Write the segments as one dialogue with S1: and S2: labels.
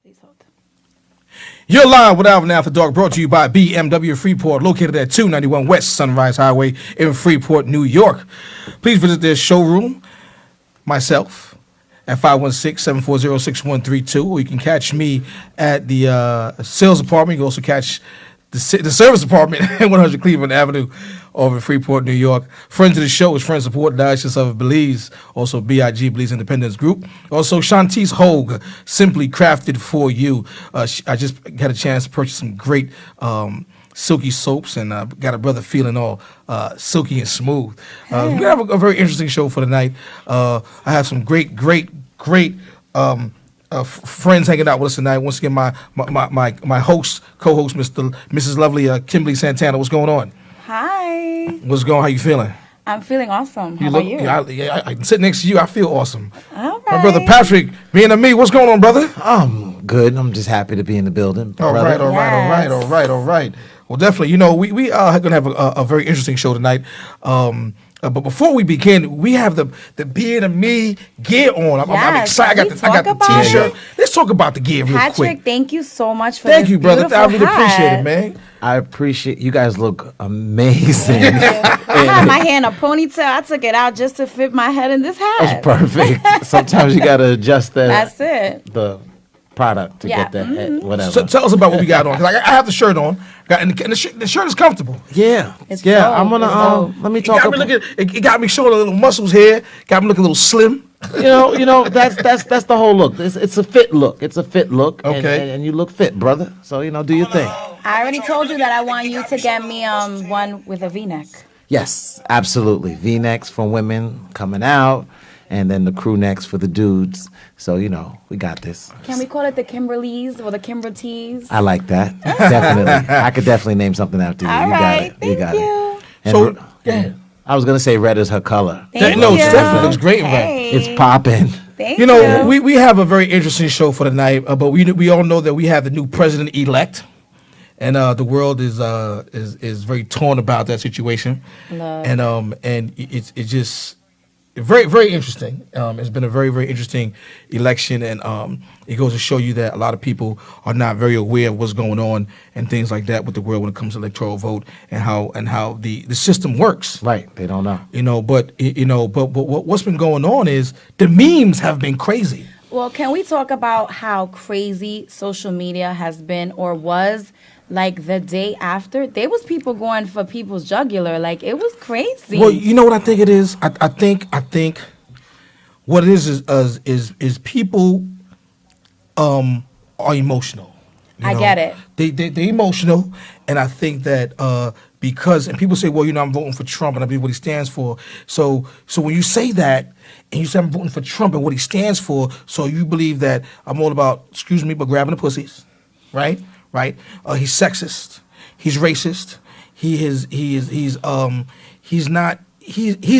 S1: Please hold.
S2: You're live with Alvin After Dark, brought to you by BMW Freeport, located at 291 West Sunrise Highway in Freeport, New York. Please visit their showroom, myself, at 516-740-6132, or you can catch me at the sales department. You can also catch the service department at 100 Cleveland Avenue over in Freeport, New York. Friends of the show is Friends Support, Diocese of Belize, also BIG, Belize Independence Group. Also, Shantice Hogue, Simply Crafted For You. I just got a chance to purchase some great silky soaps, and got a brother feeling all silky and smooth. We have a very interesting show for tonight. I have some great friends hanging out with us tonight. Once again, my host, co-host, Mrs. Lovely Kimberly Santana. What's going on?
S1: Hi.
S2: What's going on? How you feeling?
S1: I'm feeling awesome. How about you?
S2: I can sit next to you. I feel awesome.
S1: All right.
S2: My brother Patrick, being a me, what's going on, brother?
S3: I'm good. I'm just happy to be in the building.
S2: All right. Well, definitely. You know, we are going to have a very interesting show tonight. But before we begin, we have the Being a Me gear on. I'm excited. I got the T-shirt. Let's talk about the gear real quick.
S1: Patrick, thank you so much for
S2: Thank
S1: this
S2: you, brother. I really
S1: hat.
S2: appreciate it, man.
S3: I appreciate you guys. Look amazing.
S1: I had my hair in a ponytail. I took it out just to fit my head in this hat.
S3: That's perfect. Sometimes you gotta adjust
S1: That's it.
S3: the product to get that head, whatever.
S2: So tell us about what we got on. 'Cause I have the shirt on, and the shirt is comfortable.
S3: Yeah,
S1: It's
S3: yeah.
S1: dope.
S3: I'm gonna
S1: It's dope.
S3: let me
S2: It
S3: talk.
S2: it got me showing a little muscles here. Got me looking a little slim.
S3: You know that's the whole look. It's a fit look. It's a fit look.
S2: Okay.
S3: And you look fit, brother. So do your thing.
S1: I already told you that I want you to get me one with a V-neck.
S3: Yes, absolutely. V-necks for women coming out, and then the crew necks for the dudes. So, we got this.
S1: Can we call it the Kimberleys or the Kimber Tees?
S3: I like that. Definitely. I could definitely name something after you.
S1: All
S3: You
S1: right.
S3: got it.
S1: Thank you.
S3: And
S2: So, yeah.
S3: I was going to say red is her color.
S1: Thank
S2: No, it
S1: you.
S2: definitely looks great in red.
S1: Hey.
S3: It's popping.
S1: Thank
S2: You know, we have a very interesting show for tonight, but we all know that we have the new president-elect, and the world is very torn about that situation,
S1: Love.
S2: and it's just very, very interesting. It's been a very, very interesting election, and it goes to show you that a lot of people are not very aware of what's going on and things like that with the world when it comes to electoral vote and how the system works.
S3: Right. They don't know.
S2: But what's been going on is the memes have been crazy.
S1: Well, can we talk about how crazy social media has been or was? Like the day after, there was people going for people's jugular. Like it was crazy.
S2: Well, you know what I think it is. I think what it is people are emotional.
S1: I get it.
S2: They're emotional, and I think that because people say, well, I'm voting for Trump, and I believe what he stands for. So when you say that, and you say I'm voting for Trump and what he stands for, so you believe that I'm all about, excuse me, but grabbing the pussies, right? Right? He's sexist. He's racist. He's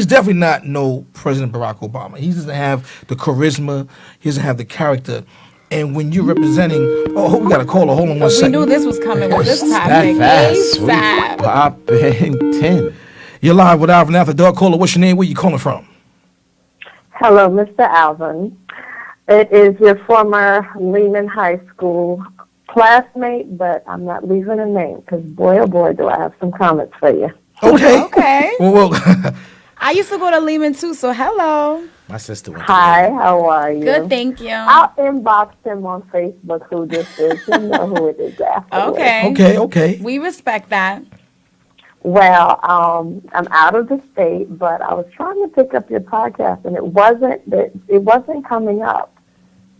S2: definitely not no President Barack Obama. He doesn't have the charisma. He doesn't have the character. And when you're representing, we got a caller. Hold on one second.
S1: We knew this was coming with this topic.
S3: That
S1: ASAP.
S3: fast. Popping 10.
S2: You're live with Alvin After Dark. Caller, what's your name? Where you calling from?
S4: Hello, Mr. Alvin. It is your former Lehman High School classmate, but I'm not leaving a name because boy, oh boy, do I have some comments for you.
S2: Okay.
S1: Okay.
S2: Well,
S1: I used to go to Lehman too, so hello.
S3: My sister went
S4: Hi, how are you?
S1: Good, thank you.
S4: I'll inbox him on Facebook who this is. You know who it is afterwards.
S1: Okay.
S2: okay.
S1: We respect that.
S4: Well, I'm out of the state, but I was trying to pick up your podcast, and it wasn't coming up.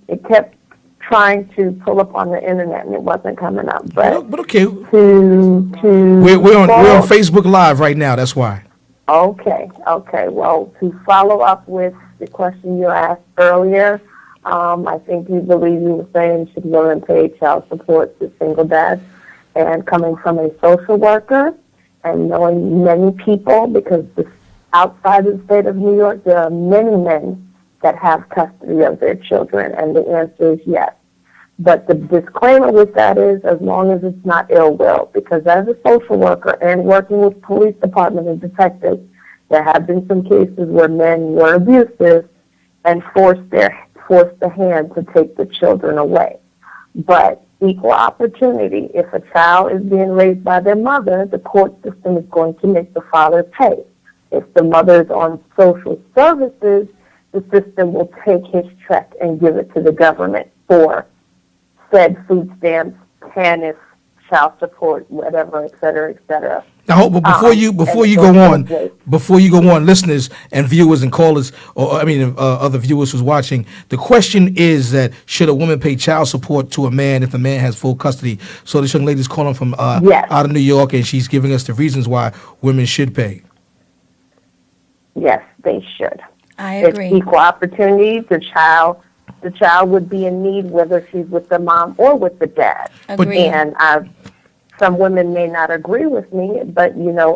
S4: It kept trying to pull up on the internet, and it wasn't coming up. But
S2: okay.
S4: we're
S2: on Facebook Live right now. That's why.
S4: Okay. Well, to follow up with the question you asked earlier, I think you believe you were saying should women pay child support to single dads, and coming from a social worker and knowing many people, because outside of the state of New York, there are many men that have custody of their children, and the answer is yes. But the disclaimer with that is as long as it's not ill will, because as a social worker and working with police department and detectives, there have been some cases where men were abusive and forced the hand to take the children away. But equal opportunity, if a child is being raised by their mother, the court system is going to make the father pay. If the mother is on social services, the system will take his check and give it to the government for said food stamps, TANF, child support, whatever, et cetera, et cetera.
S2: Now, but before you go on, listeners and viewers and callers, or other viewers who's watching, the question is that should a woman pay child support to a man if the man has full custody? So this young lady's calling from
S4: Yes.
S2: out of New York, and she's giving us the reasons why women should pay.
S4: Yes, they should.
S1: I
S4: It's
S1: agree.
S4: equal opportunity. The child would be in need whether she's with the mom or with the dad.
S1: Agree.
S4: And some women may not agree with me, but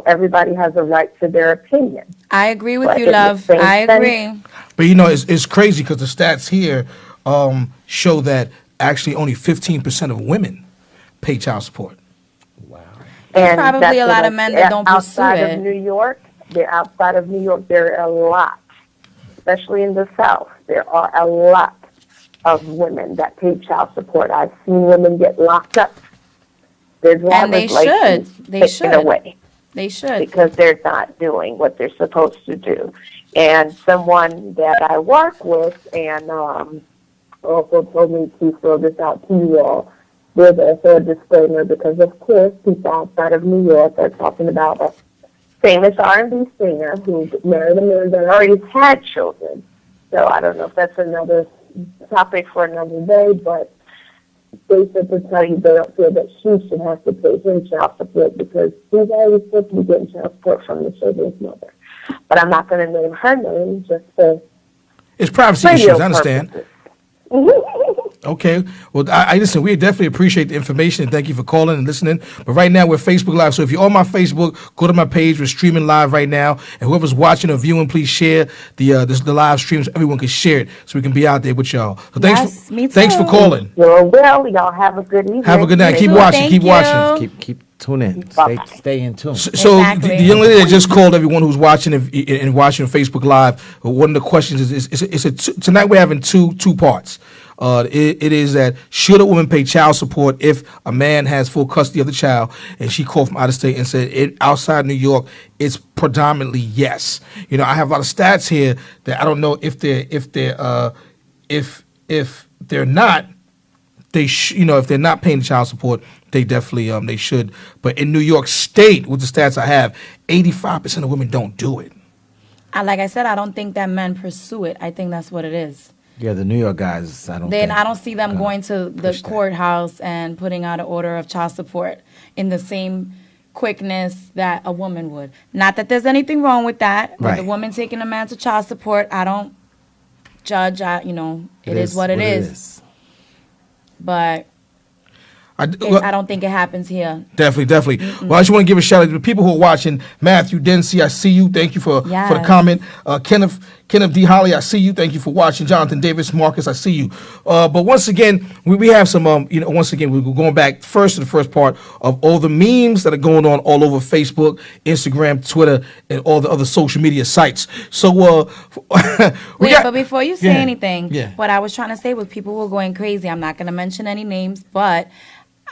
S4: everybody has a right to their opinion.
S1: I agree with
S4: But
S1: you,
S4: it
S1: love.
S4: makes
S1: I
S4: sense.
S1: agree.
S2: But it's crazy because the stats here show that actually only 15% of women pay child support.
S4: And
S1: probably
S4: that's
S1: a lot
S4: what
S1: of men that don't pursue
S4: outside
S1: it.
S4: of New York. They're outside of New York. There are a lot, especially in the South. There are a lot of women that pay child support. I've seen women get locked up. Their
S1: And they
S4: driver's license
S1: should. They
S4: taken
S1: should.
S4: away
S1: They should.
S4: because they're not doing what they're supposed to do. And someone that I work with and also told me to throw this out to you all. There's also a disclaimer because, of course, people outside of New York are talking about a famous R&B singer who married a man that already had children. So I don't know if that's another topic for another day, but they simply tell you they don't feel that she should have to pay him child support because he's already supposed to be getting child support from the children's mother. But I'm not going to name her name just for
S2: It's privacy
S4: radio
S2: issues, I understand.
S4: purposes.
S2: Okay. Well, I listen, we definitely appreciate the information and thank you for calling and listening. But right now we're Facebook Live. So if you're on my Facebook, go to my page. We're streaming live right now. And whoever's watching or viewing, please share the live streams. Everyone can share it so we can be out there with y'all. So
S1: Yes, me
S2: thanks for
S1: too.
S2: calling.
S4: You're well. Y'all have a good evening.
S2: Have a good night. Keep
S1: too.
S2: watching.
S1: Thank
S2: Keep
S1: you.
S2: watching.
S3: Keep tuning in.
S4: Bye-bye.
S3: Stay in tune.
S2: So
S1: Exactly.
S2: the young lady that just called everyone who's watching and watching Facebook Live, one of the questions is tonight we're having two parts. It is that should a woman pay child support if a man has full custody of the child? And she called from out of state and said outside New York, it's predominantly yes. I have a lot of stats here that I don't know if they're not. If they're not paying child support, they definitely they should. But in New York State, with the stats I have, 85% of women don't do it.
S1: Like I said, I don't think that men pursue it. I think that's what it is.
S3: Yeah, the New York guys, I don't
S1: Then
S3: think
S1: I don't see them
S3: gonna
S1: going to the
S3: push that.
S1: courthouse and putting out an order of child support in the same quickness that a woman would. Not that there's anything wrong with that. With
S3: Right.
S1: a woman taking a man to child support, I don't judge. It is what it is. But I don't think it happens here.
S2: Definitely. Well, I just want to give a shout out to the people who are watching. Matthew Dempsey, I see you. Thank you for the
S1: Yes.
S2: comment. Kenneth D. Holly, I see you. Thank you for watching. Jonathan Davis, Marcus, I see you. But once again, we have some, once again, we're going back first to the first part of all the memes that are going on all over Facebook, Instagram, Twitter, and all the other social media sites. So,
S1: But before you say
S2: Yeah.
S1: anything,
S2: Yeah.
S1: what I was trying to say was people were going crazy. I'm not going to mention any names, but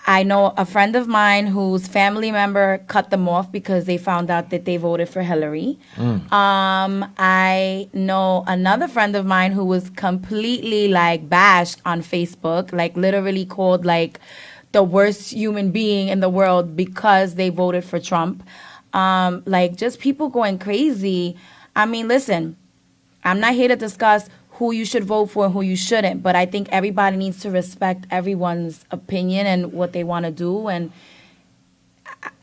S1: I know a friend of mine whose family member cut them off because they found out that they voted for Hillary. I know another friend of mine who was completely bashed on Facebook, literally called the worst human being in the world because they voted for Trump. Just people going crazy. I mean, listen, I'm not here to discuss who you should vote for and who you shouldn't, but I think everybody needs to respect everyone's opinion and what they want to do. And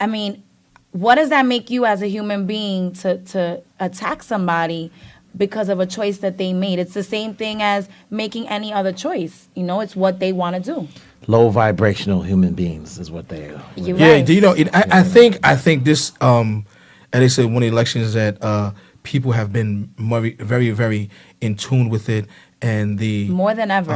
S1: I mean, what does that make you as a human being to attack somebody because of a choice that they made? It's the same thing as making any other choice. It's what they want to do.
S3: Low vibrational human beings is what they are.
S1: You're
S2: yeah,
S1: right.
S2: I think this, and they said one of the elections that people have been very, very in tune with it, and the
S1: More than ever.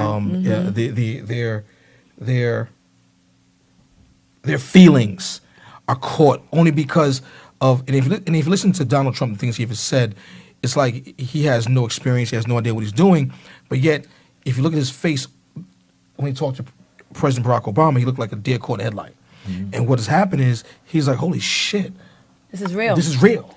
S2: their feelings are caught only because of, and if you listen to Donald Trump, the things he has said, it's like he has no experience, he has no idea what he's doing, but yet if you look at his face when he talked to President Barack Obama, he looked like a deer caught in a headlight. And what has happened is he's like, holy shit,
S1: This is real.
S2: this is real.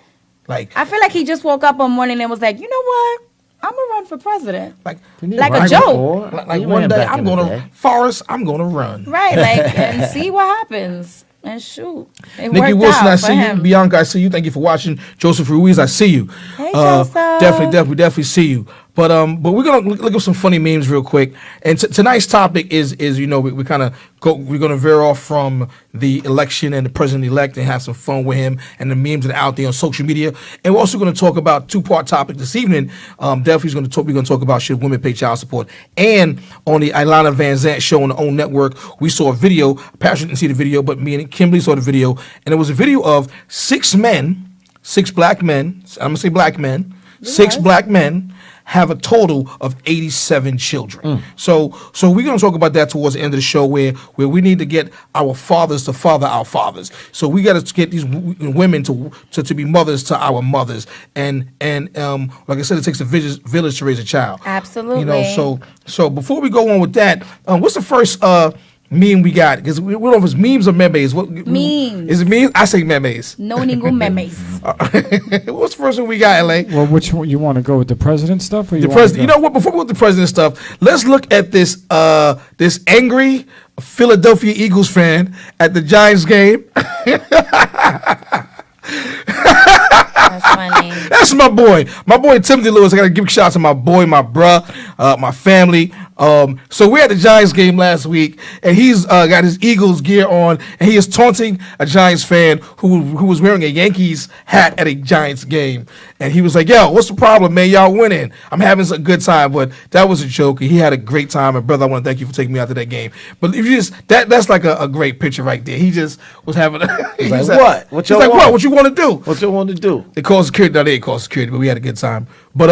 S2: Like,
S1: I feel like he just woke up one morning and was like, you know what? I'm gonna run for president.
S2: like,
S1: Like a joke.
S2: like one day I'm gonna Forrest, I'm gonna run.
S1: Right, like, and see what happens. And shoot. It
S2: Nikki
S1: worked
S2: Wilson,
S1: out
S2: I
S1: for
S2: see
S1: him.
S2: you. Bianca, I see you. Thank you for watching. Joseph Ruiz, I see you.
S1: Hey, Joseph.
S2: Definitely see you. But we're gonna look at some funny memes real quick. And tonight's topic is we kind of we're gonna veer off from the election and the president-elect and have some fun with him and the memes that are out there on social media. And we're also gonna talk about two-part topic this evening. We're gonna talk about should women pay child support. And on the Ilana Van Zant show on the OWN network, we saw a video. Patrick didn't see the video, but me and Kimberly saw the video, and it was a video of six black men. I'm gonna say black men. Six black men have a total of 87 children. So we're going to talk about that towards the end of the show where we need to get our fathers to father our fathers. So we got to get these women to be mothers to our mothers. And like I said, it takes a village to raise a child.
S1: Absolutely.
S2: So before we go on with that, what's the first meme we got? Because we don't know if it's memes or memes.
S1: Memes.
S2: Is it memes? I say memes.
S1: No ningún memes.
S2: What's the first one we got, LA?
S5: Well, which one you want to go with, the president stuff? Or
S2: The president. You know what? Before we go with the president stuff, let's look at this this angry Philadelphia Eagles fan at the Giants game.
S1: That's funny.
S2: That's my boy. My boy Timothy Lewis. I gotta give a shout out to my boy, my bruh, my family. So we're at the Giants game last week, and he's got his Eagles gear on, and he is taunting a Giants fan who was wearing a Yankees hat at a Giants game. And he was like, yo, what's the problem, man? Y'all winning. I'm having a good time. But that was a joke. He had a great time. And brother, I want to thank you for taking me out to that game. But if you just that's like a great picture right there. He just was having
S3: He's like, what? What
S2: He's
S3: y'all
S2: like,
S3: want?
S2: what you want to do?
S3: What you want to do?
S2: They called security. No, they didn't call security, but we had a good time. But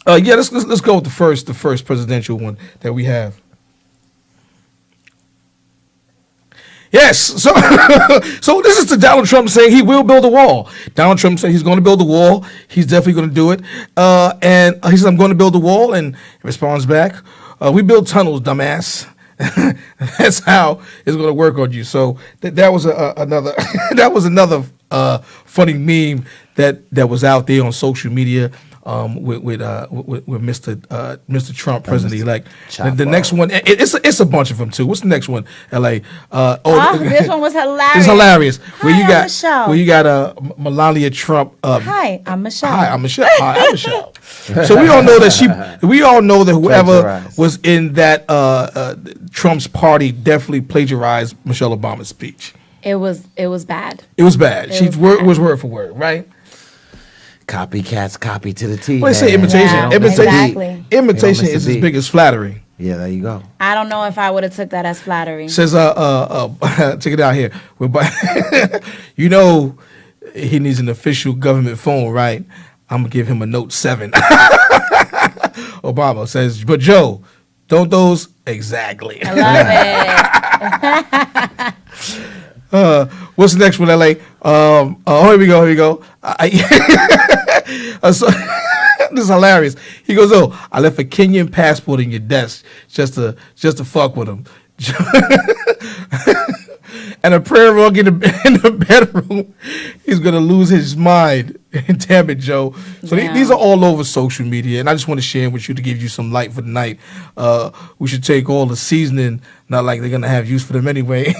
S2: yeah, let's go with the first presidential one that we have. Yes, so so this is to Donald Trump saying he will build a wall. Donald Trump said he's going to build a wall. He's definitely going to do it. And he said, I'm going to build a wall, and he responds back, we build tunnels, dumbass. That's how it's going to work on you. So that was another funny meme that was out there on social media with Mr. Trump, president-elect. The next one, it's a bunch of them too. What's the next one? LA.
S1: This one was hilarious.
S2: It's hilarious.
S1: Hi, I'm Michelle.
S2: Where you got Melania Trump.
S1: Hi, I'm Michelle.
S2: Hi, I'm Michelle. Hi, I'm Michelle. So we all know that whoever
S3: Plagiarized.
S2: was in that Trump's party definitely plagiarized Michelle Obama's speech.
S1: It was bad.
S2: It was bad.
S1: It
S2: Was word for word, right?
S3: Copycats copy to the T.
S2: Well, they say
S3: man.
S2: imitation.
S1: Yeah,
S2: Imitation.
S1: exactly.
S2: Imitation
S3: They don't miss
S2: is
S3: a
S2: as
S3: beat.
S2: big as flattery.
S3: Yeah, there you go.
S1: I don't know if I would have took that as flattery.
S2: Says check it out here. You know he needs an official government phone, right? I'm gonna give him a Note 7. Obama says, but Joe, don't those exactly?
S1: I love it.
S2: What's the next one, LA? Here we go. So, this is hilarious. He goes, I left a Kenyan passport in your desk just to fuck with him. And a prayer rug in the bedroom. He's gonna lose his mind. Damn it, Joe. So
S1: Yeah.
S2: these are all over social media, and I just want to share them with you to give you some light for the night. We should take all the seasoning, not like they're gonna have use for them anyway.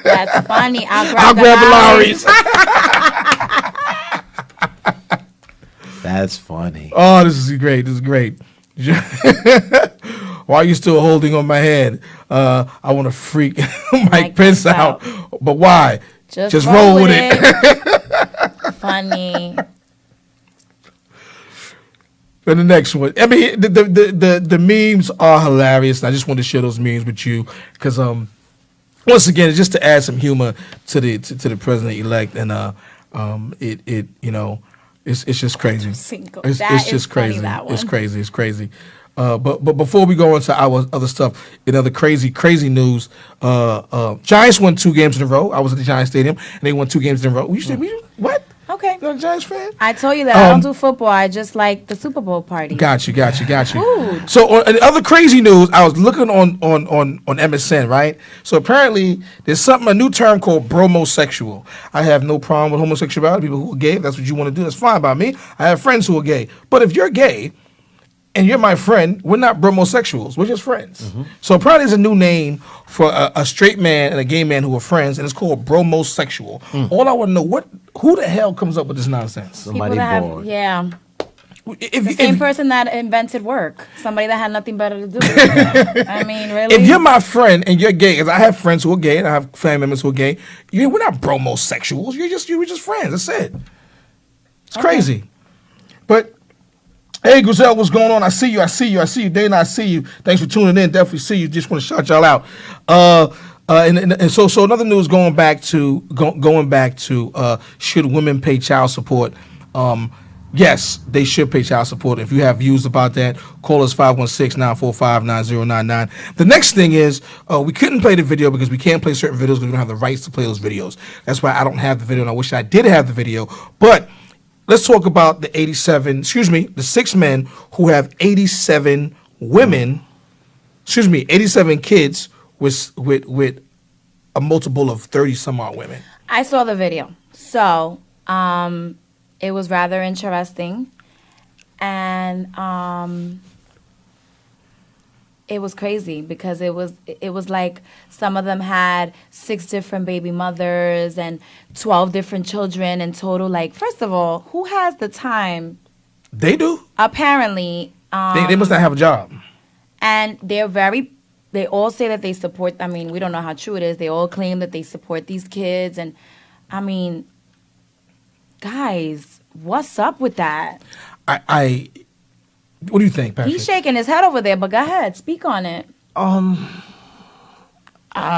S1: That's funny.
S2: I'll grab the Lowry's.
S3: That's funny.
S2: Oh, this is great. Why are you still holding on my hand? I want to freak Mike Pence out. But why? Just roll with it.
S1: Funny.
S2: And the next one. I mean, the memes are hilarious. And I just want to share those memes with you because once again, it's just to add some humor to the president elect, and it's just crazy.
S1: Single.
S2: It's
S1: That
S2: just
S1: is funny,
S2: crazy.
S1: that one.
S2: It's crazy. But before we go into our other stuff, in other crazy news, Giants won 2 games in a row. I was at the Giants Stadium, and they won 2 games in a row. What?
S1: Okay.
S2: You're not a Giants fan?
S1: I told you that I don't do football. I just like the Super Bowl party.
S2: Got you.
S1: Food.
S2: So, on other crazy news, I was looking on MSN, right? So apparently, there's a new term called bromosexual. I have no problem with homosexuality. People who are gay, if that's what you want to do, that's fine by me. I have friends who are gay. But if you're gay and you're my friend, we're not bromosexuals. We're just friends.
S3: Mm-hmm.
S2: So apparently, there's a new name for a straight man and a gay man who are friends, and it's called bromosexual. All I want to know, who the hell comes up with this nonsense?
S3: Somebody
S1: People that
S3: bored.
S1: the same person that invented work. Somebody that had nothing better to do. I mean, really?
S2: If you're my friend and you're gay, because I have friends who are gay and I have family members who are gay, we're not bromosexuals. You were just friends. That's it. It's crazy. But hey, Griselle, what's going on? I see you. Dana, I see you. Thanks for tuning in. Definitely see you. Just want to shout y'all out. And so another news going back to should women pay child support? Yes, they should pay child support. If you have views about that, call us 516-945-9099. The next thing is we couldn't play the video because we can't play certain videos because we don't have the rights to play those videos. That's why I don't have the video, and I wish I did have the video. But let's talk about the 6 men who have 87 kids with a multiple of 30 some odd women.
S1: I saw the video. So, it was rather interesting. And it was crazy because it was like some of them had 6 different baby mothers and 12 different children in total. Like, first of all, who has the time?
S2: They do.
S1: Apparently.
S2: They must not have a job.
S1: And they all say that they support, I mean, we don't know how true it is. They all claim that they support these kids. And, I mean, guys, what's up with that?
S2: What do you think, Patrick?
S1: He's shaking his head over there, but go ahead, speak on it.
S3: I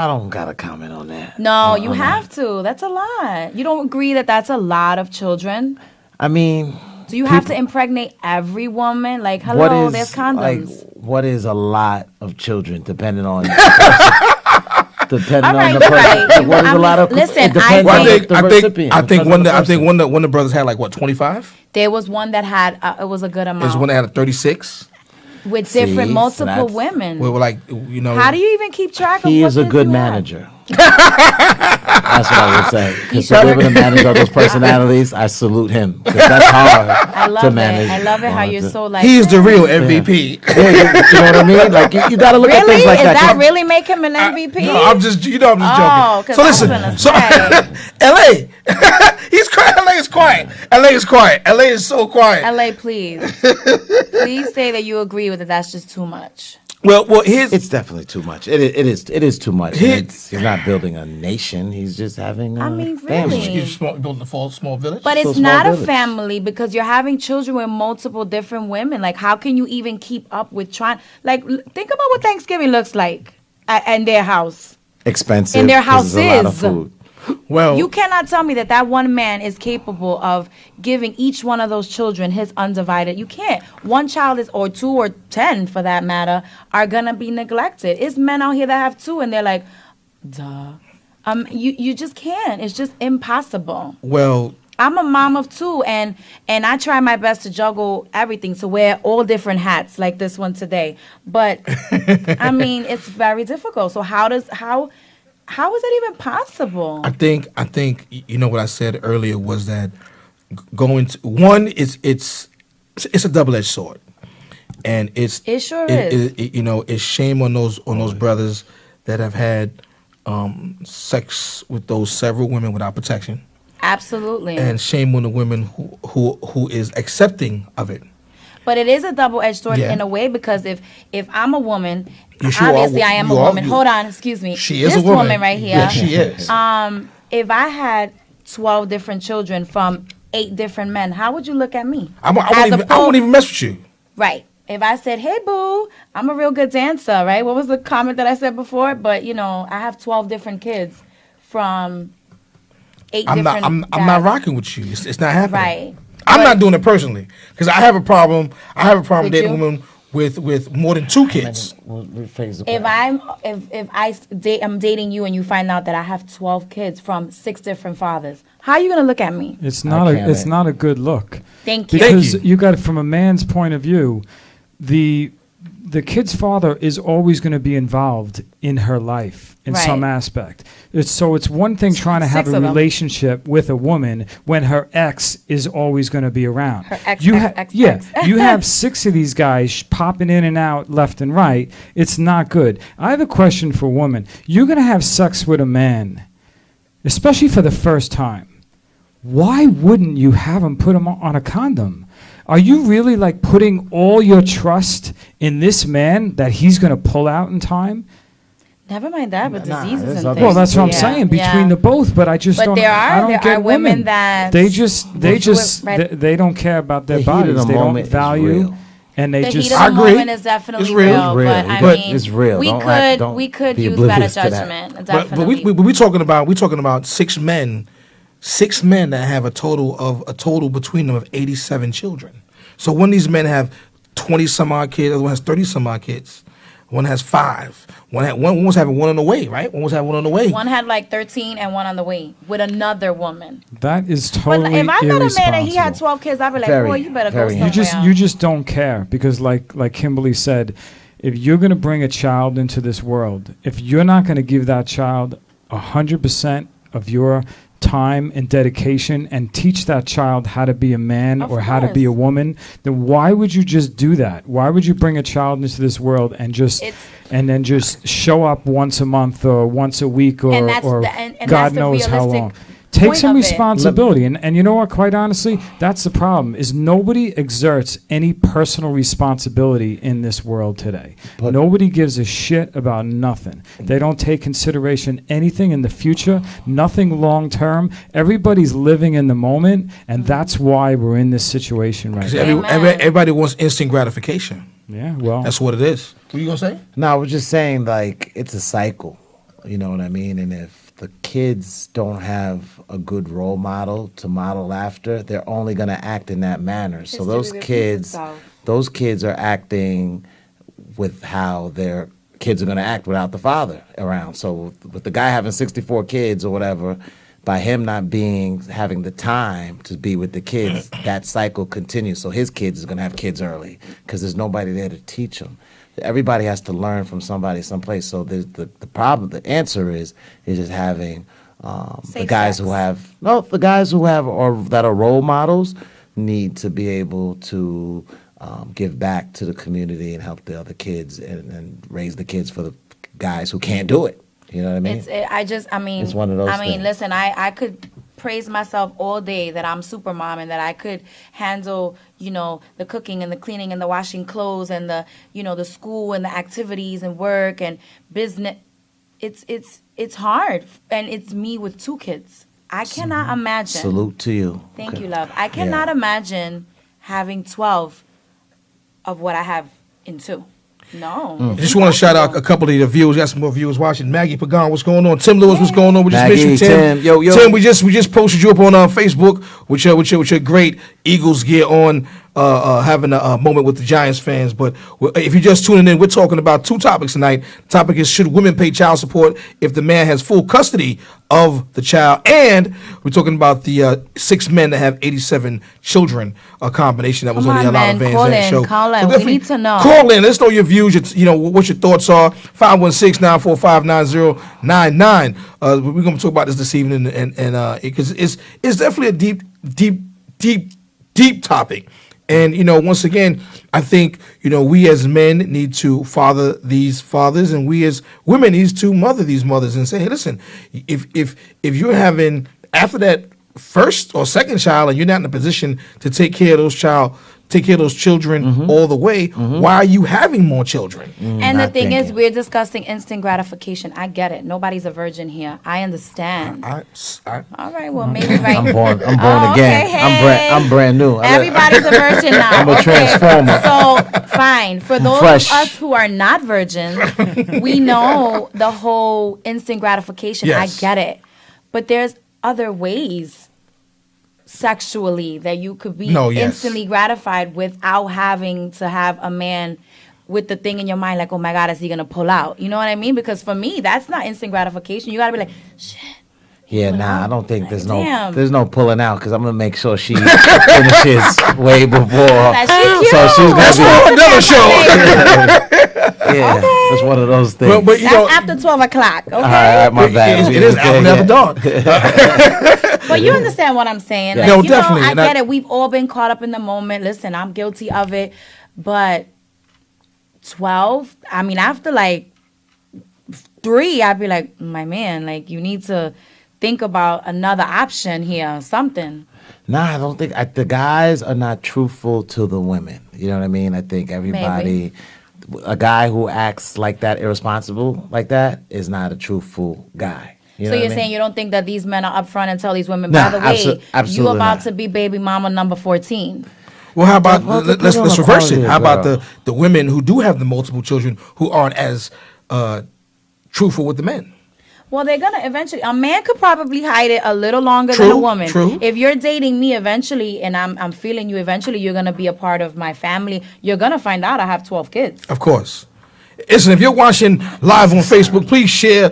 S3: don't got to comment on that.
S1: No, you have to. That's a lot. You don't agree that that's a lot of children?
S3: I mean,
S1: do you have to impregnate every woman? Like, hello, there's condoms.
S3: Like, what is a lot of children, depending on the person?
S1: All right,
S3: on the
S1: you're
S3: person.
S1: right.
S3: What is a lot of?
S1: Listen,
S3: it depends on the recipient.
S2: I think one of the brothers had like what 25.
S1: There was one that had it was a good amount.
S2: There's one that had 36.
S1: With
S3: See,
S1: different
S3: so
S1: multiple
S3: that's-
S1: women.
S2: Where we're like,
S1: How do you even keep track of
S3: He
S1: what
S3: is a
S1: kids
S3: good
S1: you have?
S3: manager. That's what I would say. Because to be able to manage all those personalities, I salute him. 'Cause that's hard
S1: I love
S3: to manage.
S1: it. I love it how you're so like.
S2: He is the real MVP.
S3: Yeah, you know what I mean? Like you got to look at
S1: Really?
S3: things like
S1: Is that
S3: You-
S1: really make him an MVP?
S2: No, I'm just
S1: Oh,
S2: joking.
S1: 'cause
S2: So
S1: I was
S2: listen,
S1: gonna
S2: so LA, he's quiet. LA is quiet. LA is quiet. LA is so quiet.
S1: LA, please say that you agree with it. That's just too much.
S2: Well, here's
S3: It's definitely too much. It is too much. He's not building a nation. He's just having a
S1: I mean,
S3: family.
S1: really?
S2: you're building a small village.
S1: But
S3: So
S1: it's
S3: small
S1: not a
S3: village.
S1: family because you're having children with multiple different women. Like, how can you even keep up with trying? Like, think about what Thanksgiving looks like in their house.
S3: Expensive.
S1: In their
S3: 'cause there's a lot of
S1: houses.
S3: food.
S2: well,
S1: You cannot tell me that one man is capable of giving each one of those children his undivided. You can't. One child is, or 2 or 10 for that matter, are gonna be neglected. It's men out here that have 2 and they're like, duh. You just can't. It's just impossible.
S2: well,
S1: I'm a mom of 2 and I try my best to juggle everything, to wear all different hats like this one today. But I mean, it's very difficult. So how is that even possible?
S2: I think you know what I said earlier was that going to one it's a double-edged sword, and it
S1: sure is.
S2: It's shame on those brothers that have had sex with those several women without protection,
S1: Absolutely.
S2: and shame on the women who is accepting of it.
S1: But it is a double-edged sword
S2: Yeah.
S1: in a way because if I'm a woman,
S2: Yes, you are.
S1: obviously I am a
S2: You are.
S1: woman. Hold on, excuse me.
S2: She is
S1: this
S2: a woman.
S1: right here.
S2: Yeah, she is.
S1: If I had 12 different children from 8 different men, how would you look at me?
S2: I
S1: As
S2: won't even mess with you.
S1: Right. If I said, "Hey, boo, I'm a real good dancer," right? What was the comment that I said before? But I have 12 different kids from 8
S2: I'm
S1: different.
S2: not
S1: dads.
S2: rocking with you. It's not happening.
S1: Right.
S2: I'm
S1: But-
S2: not doing it personally because I have a problem. I have a problem
S1: With
S2: dating
S1: you?
S2: women with more than 2 kids.
S3: We'll rephrase the
S1: If
S3: question.
S1: I'm dating you and you find out that I have 12 kids from 6 different fathers, how are you gonna look at me?
S5: It's not
S3: can't.
S5: it's not a good look.
S1: Thank you.
S5: Because
S2: you.
S5: you got it from a man's point of view, the kid's father is always going to be involved in her life in
S1: Right.
S5: some aspect. It's one thing trying to have
S1: 6
S5: a
S1: of them.
S5: relationship with a woman when her ex is always going to be around.
S1: Her ex,
S5: you
S1: ex, ex,
S5: yeah,
S1: ex.
S5: you have 6 of these guys popping in and out left and right. It's not good. I have a question for women. You're going to have sex with a man, especially for the first time. Why wouldn't you have him put him on a condom? Are you really like putting all your trust in this man that he's going to pull out in time?
S1: Never mind that, but
S3: Nah,
S1: diseases
S3: there's
S1: and
S3: other-
S1: things.
S5: Well, that's what I'm
S1: Yeah,
S5: saying between
S1: yeah.
S5: the both, but I just
S1: But
S5: don't.
S1: there are-
S5: I don't
S1: there
S5: get
S1: are women that
S5: they
S1: will
S5: just
S1: do it right-
S5: they don't care about their
S3: The heat of
S5: bodies.
S3: the
S5: They don't
S3: moment is
S5: value,
S3: real.
S5: and they
S1: The
S5: just.
S1: heat of
S2: I
S1: the
S2: agree.
S1: moment is definitely
S2: It's real.
S1: real,
S3: It's real.
S1: but I
S3: But
S1: mean,
S3: it's real.
S1: we
S3: Don't
S1: we could
S3: be
S1: use better
S3: oblivious to that.
S1: judgment.
S2: But
S1: Definitely.
S2: we're talking about 6 men, 6 men that have a total between them of 87 children. So one of these men have 20 some odd kids, the other one has 30 some odd kids. One has 5. One was having one on the way, right? One was having one on the way.
S1: One had like 13 and one on the way with another woman.
S5: That is
S1: But
S5: totally
S1: if I met a man and he had
S5: irresponsible.
S1: 12 kids, I'd be like,
S3: Very,
S1: boy, you better go
S3: very.
S1: somewhere
S5: You
S1: else.
S5: just don't care because like Kimberly said, if you're going to bring a child into this world, if you're not going to give that child 100% of your time and dedication and teach that child how to be a man
S1: Of
S5: or how to be a
S1: course.
S5: woman, then why would you just do that? Why would you bring a child into this world and then just show up once a month or once a week or,
S1: And that's
S5: or
S1: the- and
S5: God
S1: that's the
S5: knows how
S1: realistic
S5: long? Take
S1: point
S5: some
S1: of it.
S5: responsibility. And you know what, quite honestly, that's the problem, is nobody exerts any personal responsibility in this world today.
S3: But-
S5: Nobody gives a shit about nothing. They don't take consideration anything in the future, nothing long term. Everybody's living in the moment, and that's why we're in this situation right
S2: 'Cause
S5: now.
S1: Amen.
S2: everybody wants instant gratification.
S5: Yeah, well,
S2: That's what it is. What are you gonna say?
S3: No, I was just saying, like, it's a cycle. You know what I mean? And if the kids don't have a good role model to model after, they're only going to act in that manner. So
S1: History
S3: those
S1: repeats
S3: kids,
S1: itself.
S3: those kids are acting with how their kids are going to act without the father around. So with the guy having 64 kids or whatever, by him not having the time to be with the kids, that cycle continues. So his kids is going to have kids early because there's nobody there to teach them. Everybody has to learn from somebody someplace. So the problem, the answer is just having the
S1: Safe
S3: guys
S1: sex.
S3: who have or that are role models need to be able to give back to the community and help the other kids and raise the kids for the guys who can't do it. You know what I mean?
S1: It's
S3: one of those
S1: I mean,
S3: things.
S1: listen, I could praise myself all day that I'm super mom and that I could handle, the cooking and the cleaning and the washing clothes and the, the school and the activities and work and business. It's hard, and it's me with 2 kids. I cannot imagine.
S3: Salute to you.
S1: Thank
S3: Okay.
S1: you, love. I cannot
S3: Yeah.
S1: imagine having 12 of what I have in 2. No.
S2: I just want to shout out a couple of the viewers. Got some more viewers watching. Maggie Pagan, what's going on? Tim Lewis, what's going on? We just
S3: Maggie,
S2: missed you, Tim.
S3: Tim. Yo, yo.
S2: Tim, we just posted you up on Facebook with your great Eagles gear on. Having a moment with the Giants fans. But if you're just tuning in, we're talking about 2 topics tonight. The topic is, should women pay child support if the man has full custody of the child? And we're talking about the 6 men that have 87 children, a combination that was
S1: Come
S2: on the
S1: on,
S2: Alvin
S1: man.
S2: Van
S1: Call
S2: Zandt
S1: in,
S2: show.
S1: call in.
S2: So
S1: We
S2: definitely
S1: need to know.
S2: Call in. Let's know your views, what your thoughts are. 516-945-9099. We're going to talk about this evening, and because it's definitely a deep topic. And, once again, I think, we as men need to father these fathers, and we as women need to mother these mothers and say, hey, listen, if you're having, after that first or second child, and you're not in a position to take care of those children all the way, why are you having more children?
S1: And the
S3: Not
S1: thing is,
S3: thinking.
S1: we're discussing instant gratification. I get it. Nobody's a virgin here. I understand.
S2: I,
S1: All right, well, maybe right.
S3: I'm born
S1: Oh,
S3: again.
S1: okay, hey.
S3: I'm brand new.
S1: Everybody's a virgin now.
S3: I'm a
S1: okay.
S3: transformer.
S1: So, fine. For those
S3: fresh.
S1: of us who are not virgins, we know the whole instant gratification.
S2: Yes.
S1: I get it. But there's other ways sexually, that you could be
S2: No, yes.
S1: instantly gratified without having to have a man with the thing in your mind like, oh my God, is he gonna pull out? You know what I mean? Because for me, that's not instant gratification. You gotta be like, shit.
S3: Yeah,
S1: Pull
S3: nah,
S1: out?
S3: I don't think there's no
S1: Damn.
S3: there's no pulling out because I'm gonna make sure she finishes way before.
S1: That she cute.
S3: So she's
S2: That's
S3: gonna
S2: for another show.
S3: yeah, it's one of those things.
S2: But you
S1: That's
S2: know,
S1: after 12 o'clock, okay?
S3: all right, my bad.
S2: it is after dawn.
S1: But you understand what I'm saying.
S3: Yeah.
S1: Like,
S2: No,
S1: you
S2: definitely,
S1: know, I
S2: and I-
S1: get it. We've all been caught up in the moment. Listen, I'm guilty of it. But 12, I mean, after like 3, I'd be like, my man, like, you need to think about another option here, something.
S3: Nah, I don't think the guys are not truthful to the women. You know what I mean? I think everybody, a guy who acts like that, irresponsible like that, is not a truthful guy. You know
S1: So
S3: what
S1: you're
S3: I mean?
S1: saying you don't think that these men are upfront and tell these women,
S3: Nah,
S1: by the way, you
S3: absolutely
S1: about
S3: not.
S1: to be baby mama number 14.
S2: Well, how about
S3: Well,
S2: let's
S3: depends on the
S2: reverse it?
S3: quality
S2: How
S3: of
S2: about
S3: girl.
S2: the women who do have the multiple children who aren't as truthful with the men?
S1: Well, they're gonna eventually. A man could probably hide it a little longer than a
S2: True,
S1: woman.
S2: true.
S1: If you're dating me eventually, and I'm feeling you eventually, you're gonna be a part of my family. You're gonna find out I have 12 kids.
S2: Of course. Listen, if you're watching live on Facebook, please share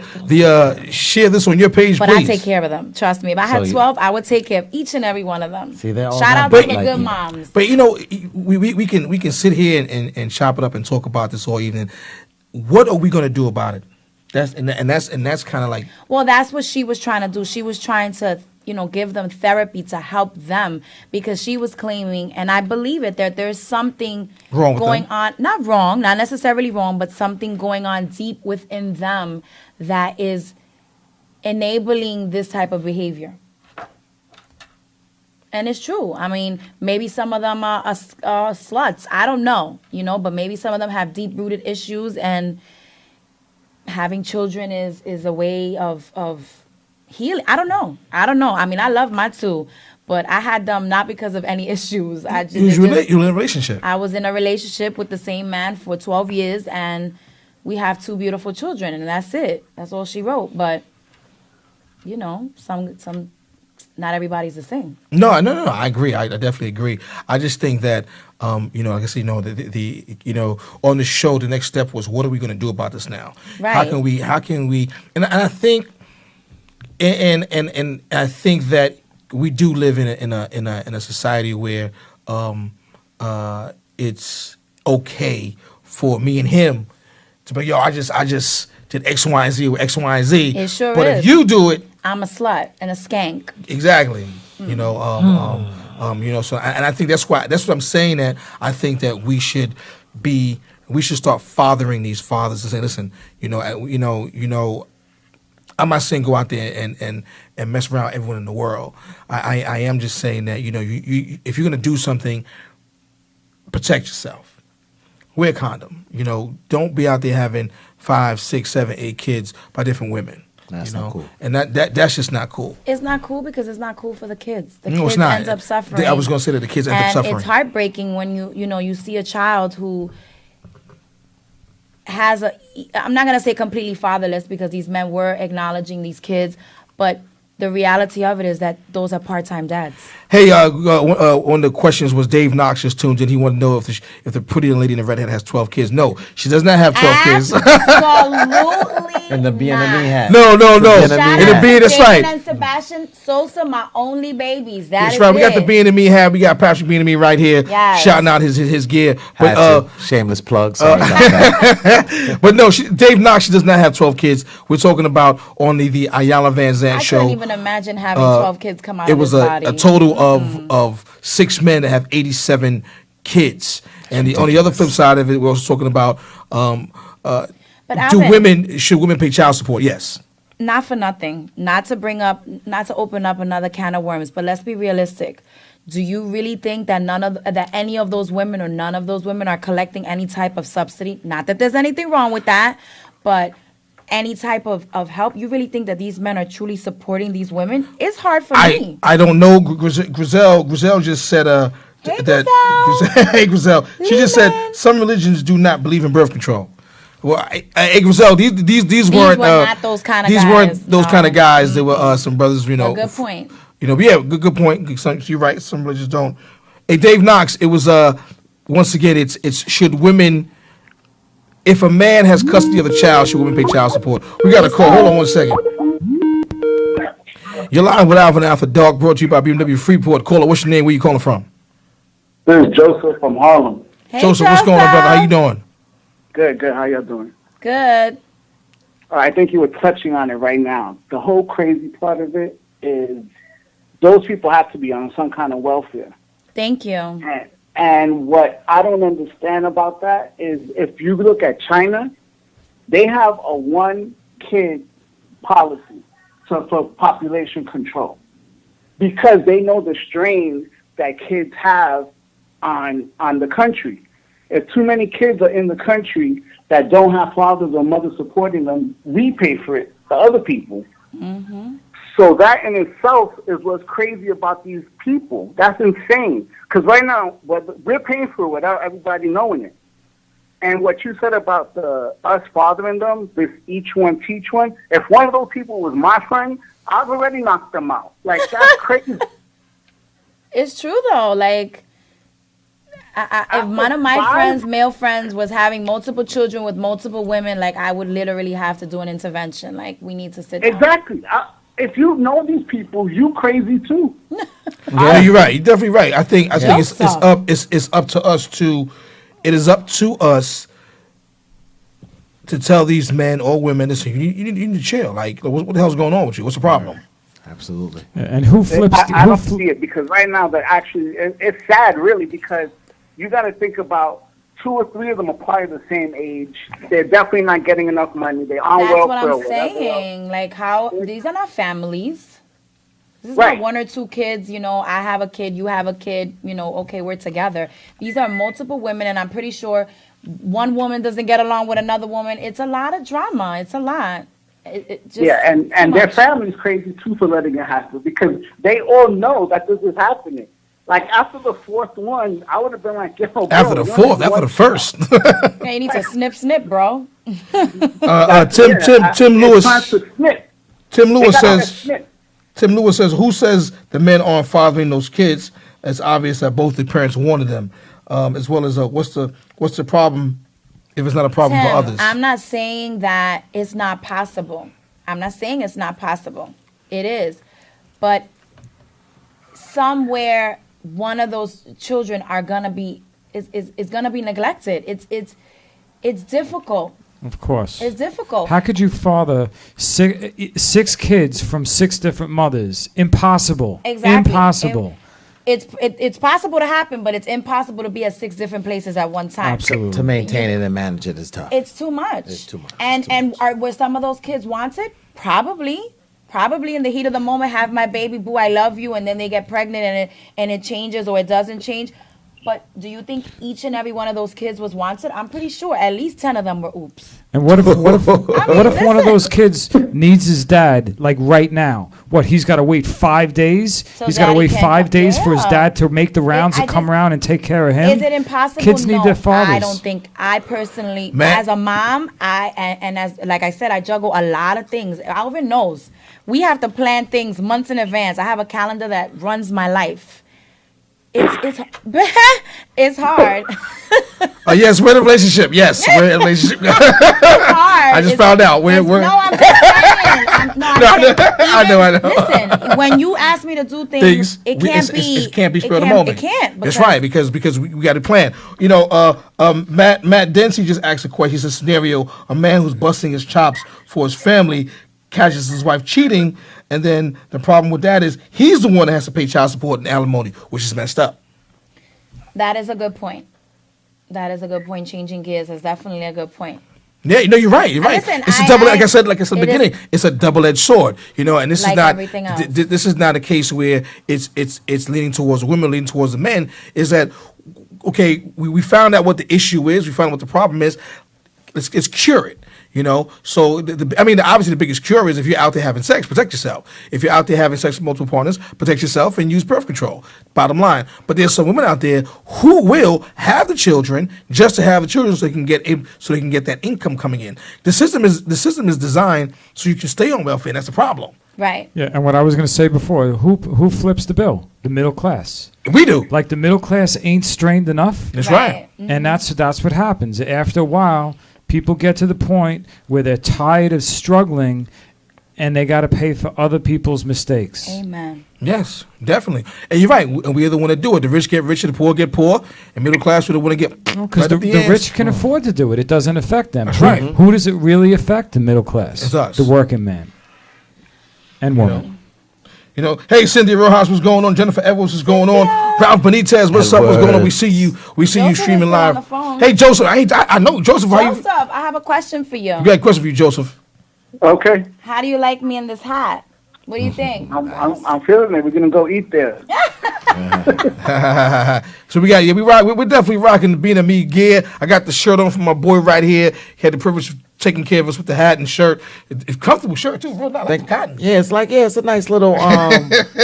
S2: this on your page,
S1: But
S2: please.
S1: I take care of them. Trust me. If I had
S3: So you-
S1: 12, I would take care of each and every one of them.
S3: See, they're all
S1: Shout
S3: not
S1: out to
S3: built
S1: the
S3: like
S1: good
S3: you.
S1: moms.
S2: But you know, we can sit here and chop it up and talk about this all evening. What are we gonna do about it? That's kind of like
S1: Well, that's what she was trying to do. She was trying to, give them therapy to help them, because she was claiming, and I believe it, that there's something
S2: Wrong with
S1: going
S2: them.
S1: on, not wrong, not necessarily wrong, but something going on deep within them that is enabling this type of behavior. And it's true. I mean, maybe some of them are sluts. I don't know, but maybe some of them have deep-rooted issues, and having children is a way of healing. I don't know. I mean, I love my 2, but I had them not because of any issues.
S2: you're in a relationship.
S1: I was in a relationship with the same man for 12 years, and we have 2 beautiful children, and that's it. That's all she wrote. But some not everybody's the same.
S2: No. I agree. I definitely agree. I just think that, like I said, the on the show, the next step was, what are we going to do about this now?
S1: Right.
S2: How can we? And I think, and I think that we do live in a society where it's okay for me and him to be, I just did X, Y, and Z with X, Y, and Z.
S1: It sure
S2: but
S1: is.
S2: if you do it,
S1: I'm a slut and a skank.
S2: exactly. So and I think that's what I'm saying, that I think that we should start fathering these fathers and say, listen, I'm not saying go out there and mess around with everyone in the world. I am just saying that, you if you're gonna do something, protect yourself. Wear a condom. Don't be out there having 5, 6, 7, 8 kids by different women.
S3: That's not cool.
S2: And that's just not cool.
S1: It's not cool because it's not cool for the kids. The
S2: No,
S1: kids
S2: it's not.
S1: ends up suffering.
S2: I was gonna say that the kids end up
S1: And
S2: suffering.
S1: it's heartbreaking when you see a child who has I'm not gonna say completely fatherless, because these men were acknowledging these kids, but the reality of it is that those are part-time dads.
S2: Hey, one of the questions was Dave Knox just tuned in. He wanted to know if the pretty lady in the redhead has 12 kids. No, she does not have 12 kids.
S1: Absolutely.
S3: And the B&B hat.
S2: No.
S3: Vietnamese
S1: Shout
S2: In the
S1: out
S2: B,
S1: to
S2: that's
S1: Jason
S2: right.
S1: and Sebastian Sosa, my only babies.
S2: That's right. We got the B&B hat. We got Patrick B&B right here,
S1: Yes.
S2: shouting out his gear.
S3: Had
S2: But
S3: to. Shameless plug. Sorry about that.
S2: but no, Dave Knox, she does not have 12 kids. We're talking about on the Ayala Van Zandt
S1: I
S2: show.
S1: couldn't even imagine having 12 kids come out
S2: It
S1: of
S2: was
S1: his body.
S2: a total of 6 men that have 87 kids. And on the other flip side of it, we're also talking about
S1: But
S2: should women pay child support? Yes.
S1: Not for nothing, not to open up another can of worms, but let's be realistic. Do you really think that that any of those women or none of those women are collecting any type of subsidy? Not that there's anything wrong with that, but any type of help. You really think that these men are truly supporting these women? It's hard for me.
S2: I don't know. Grizel just said
S1: Hey,
S2: Hey, Grizel. She just said some religions do not believe in birth control. Well, hey, Grizel, these weren't
S1: not those kind of
S2: these
S1: guys,
S2: weren't those
S1: no.
S2: kind of guys. They were some brothers,
S1: A good point.
S2: You know, but yeah, good point. You're right. Some religions don't. Hey, Dave Knox. It was once again. It's should women. If a man has custody of the child, should women pay child support? We got a call. Hold on 1 second. You're live with Alvin After Dark, brought to you by BMW Freeport. Caller, what's your name? Where you calling from?
S6: This is Joseph from Harlem.
S1: Hey,
S2: Joseph, what's going on, brother? How you doing?
S6: Good. How y'all doing?
S1: Good.
S6: I think you were touching on it right now. The whole crazy part of it is those people have to be on some kind of welfare.
S1: Thank you.
S6: And what I don't understand about that is if you look at China, they have a one-kid policy for population control because they know the strain that kids have on the country. If too many kids are in the country that don't have fathers or mothers supporting them, we pay for it, the other people.
S1: Mm-hmm.
S6: So that in itself is what's crazy about these people. That's insane. Because right now, we're paying for it without everybody knowing it. And what you said about us fathering them, this each one teach one, if one of those people was my friend, I've already knocked them out. Like, that's crazy.
S1: It's true, though. Like, if one of my friends, male friends, was having multiple children with multiple women, like, I would literally have to do an intervention. Like, we need to sit down.
S6: Exactly. If you know these people, you crazy too.
S2: Yeah, you're right. You're definitely right. I think it's up to us to. It is up to us to tell these men or women, listen, you need to chill. Like, what the hell's going on with you? What's the problem?
S3: Absolutely.
S5: And who flips?
S6: I don't see it because right now that actually it's sad, really, because you got to think about 2 or 3 of them are probably the same age. They're definitely not getting enough money. They're on welfare.
S1: That's what I'm saying. Like, how these are not families. This is
S6: Right.
S1: not 1 or 2 kids. You know, I have a kid, you have a kid. You know, okay, we're together. These are multiple women, and I'm pretty sure one woman doesn't get along with another woman. It's a lot of drama. It's a lot. It just,
S6: Yeah, and their
S1: much.
S6: family's crazy too for letting it happen because they all know that this is happening. Like after the 4th one, I would have been like, yo, bro,
S2: After the 4th, after the 1st.
S1: Yeah, you need to snip, bro.
S2: Tim Lewis.
S6: Time to snip.
S2: Tim
S6: They
S2: Lewis
S6: gotta
S2: says.
S6: snip.
S2: Tim Lewis says, "Who says the men aren't fathering those kids? It's obvious that both the parents wanted them, as well as what's the problem if it's not a problem for
S1: Tim,
S2: others?"
S1: I'm not saying that it's not possible. I'm not saying it's not possible. It is, but somewhere one of those children are gonna be is gonna be neglected. It's difficult.
S5: Of course.
S1: It's difficult.
S5: How could you father 6 kids from 6 different mothers? Impossible.
S1: Exactly.
S5: Impossible.
S1: It's possible to happen, but it's impossible to be at 6 different places at one time.
S5: Absolutely.
S3: To maintain it and manage it is tough.
S1: It's too much.
S3: It's too much.
S1: And
S3: It's too much.
S1: were some of those kids wanted? Probably in the heat of the moment, have my baby boo, I love you, and then they get pregnant and it changes or it doesn't change. But do you think each and every one of those kids was wanted? I'm pretty sure at least 10 of them were oops.
S5: And what if one of
S1: listen.
S5: those kids needs his dad like right now? What, he's got to wait 5 days?
S1: So
S5: He's got to
S1: daddy
S5: wait
S1: can't
S5: 5
S1: come-
S5: days for his
S1: Yeah.
S5: dad to make the rounds
S1: I
S5: and come
S1: just-
S5: around and take care of him?
S1: Is it impossible?
S5: Kids need
S1: No,
S5: their fathers.
S1: I don't think. I personally,
S2: Matt?
S1: as a mom, and as like I said, I juggle a lot of things. Alvin knows we have to plan things months in advance. I have a calendar that runs my life. It's it's hard.
S2: Yes, we're in a relationship. Yes, we're in a relationship.
S1: It's hard.
S2: I just
S1: It's-
S2: found out. We're
S1: no, I'm just saying.
S2: I know.
S1: Listen, when you ask me to do things, it can't be.
S2: It can't be spur of the moment.
S1: It can't.
S2: That's right, because we got to plan. You know, Matt Dempsey just asked a question. He said, scenario: a man who's busting his chops for his family catches his wife cheating, and then the problem with that is he's the one that has to pay child support and alimony, which is messed up.
S1: That is a good point. Changing gears is definitely a good point.
S2: Yeah, no, you're right. You're right.
S1: Listen,
S2: it's a double. Like I said in the
S1: it
S2: beginning, it's a double-edged sword. You know, and this
S1: Like
S2: is not.
S1: everything else.
S2: This is not a case where it's leaning towards women, leaning towards the men. Is that okay? We found out what the issue is. We found out what the problem is. Let's cure it. You know, so obviously the biggest cure is if you're out there having sex, protect yourself. If you're out there having sex with multiple partners, protect yourself and use birth control. Bottom line. But there's some women out there who will have the children just to have the children so they can get that income coming in. The system is designed so you can stay on welfare. And that's the problem.
S1: Right.
S5: Yeah, and what I was going to say before, who flips the bill? The middle class.
S2: We do.
S5: Like the middle class ain't strained enough,
S2: That's right.
S5: and that's what happens. After a while, people get to the point where they're tired of struggling, and they got to pay for other people's mistakes.
S1: Amen.
S2: Yes, definitely. And you're right. And we either want to do it. The rich get richer, the poor get poor, and middle class would want to get
S5: Because
S2: right
S5: the
S2: up the
S5: rich
S2: ass.
S5: can afford to do it. It doesn't affect them.
S2: That's right.
S5: Who does it really affect? The middle class.
S2: It's us.
S5: The working man and woman.
S2: You know, hey, Cindy Rojas, what's going on? Jennifer Edwards, what's going on? Ralph Benitez, what's up? What's going on? We see you. We see you
S1: Joseph
S2: streaming
S1: is still on
S2: live.
S1: the phone.
S2: Hey, Joseph. I know Joseph. How you?
S1: Joseph, I have a question for you.
S2: You got a question for you, Joseph?
S6: Okay.
S1: How do you like me in this hat? What do you think?
S6: I'm feeling it. We're gonna go eat there.
S2: So we got we're definitely rocking the Being a Me gear. I got the shirt on for my boy right here. He had the privilege of taking care of us with the hat and shirt. It's comfortable shirt too, real nice, like cotton.
S3: Yeah, it's a nice little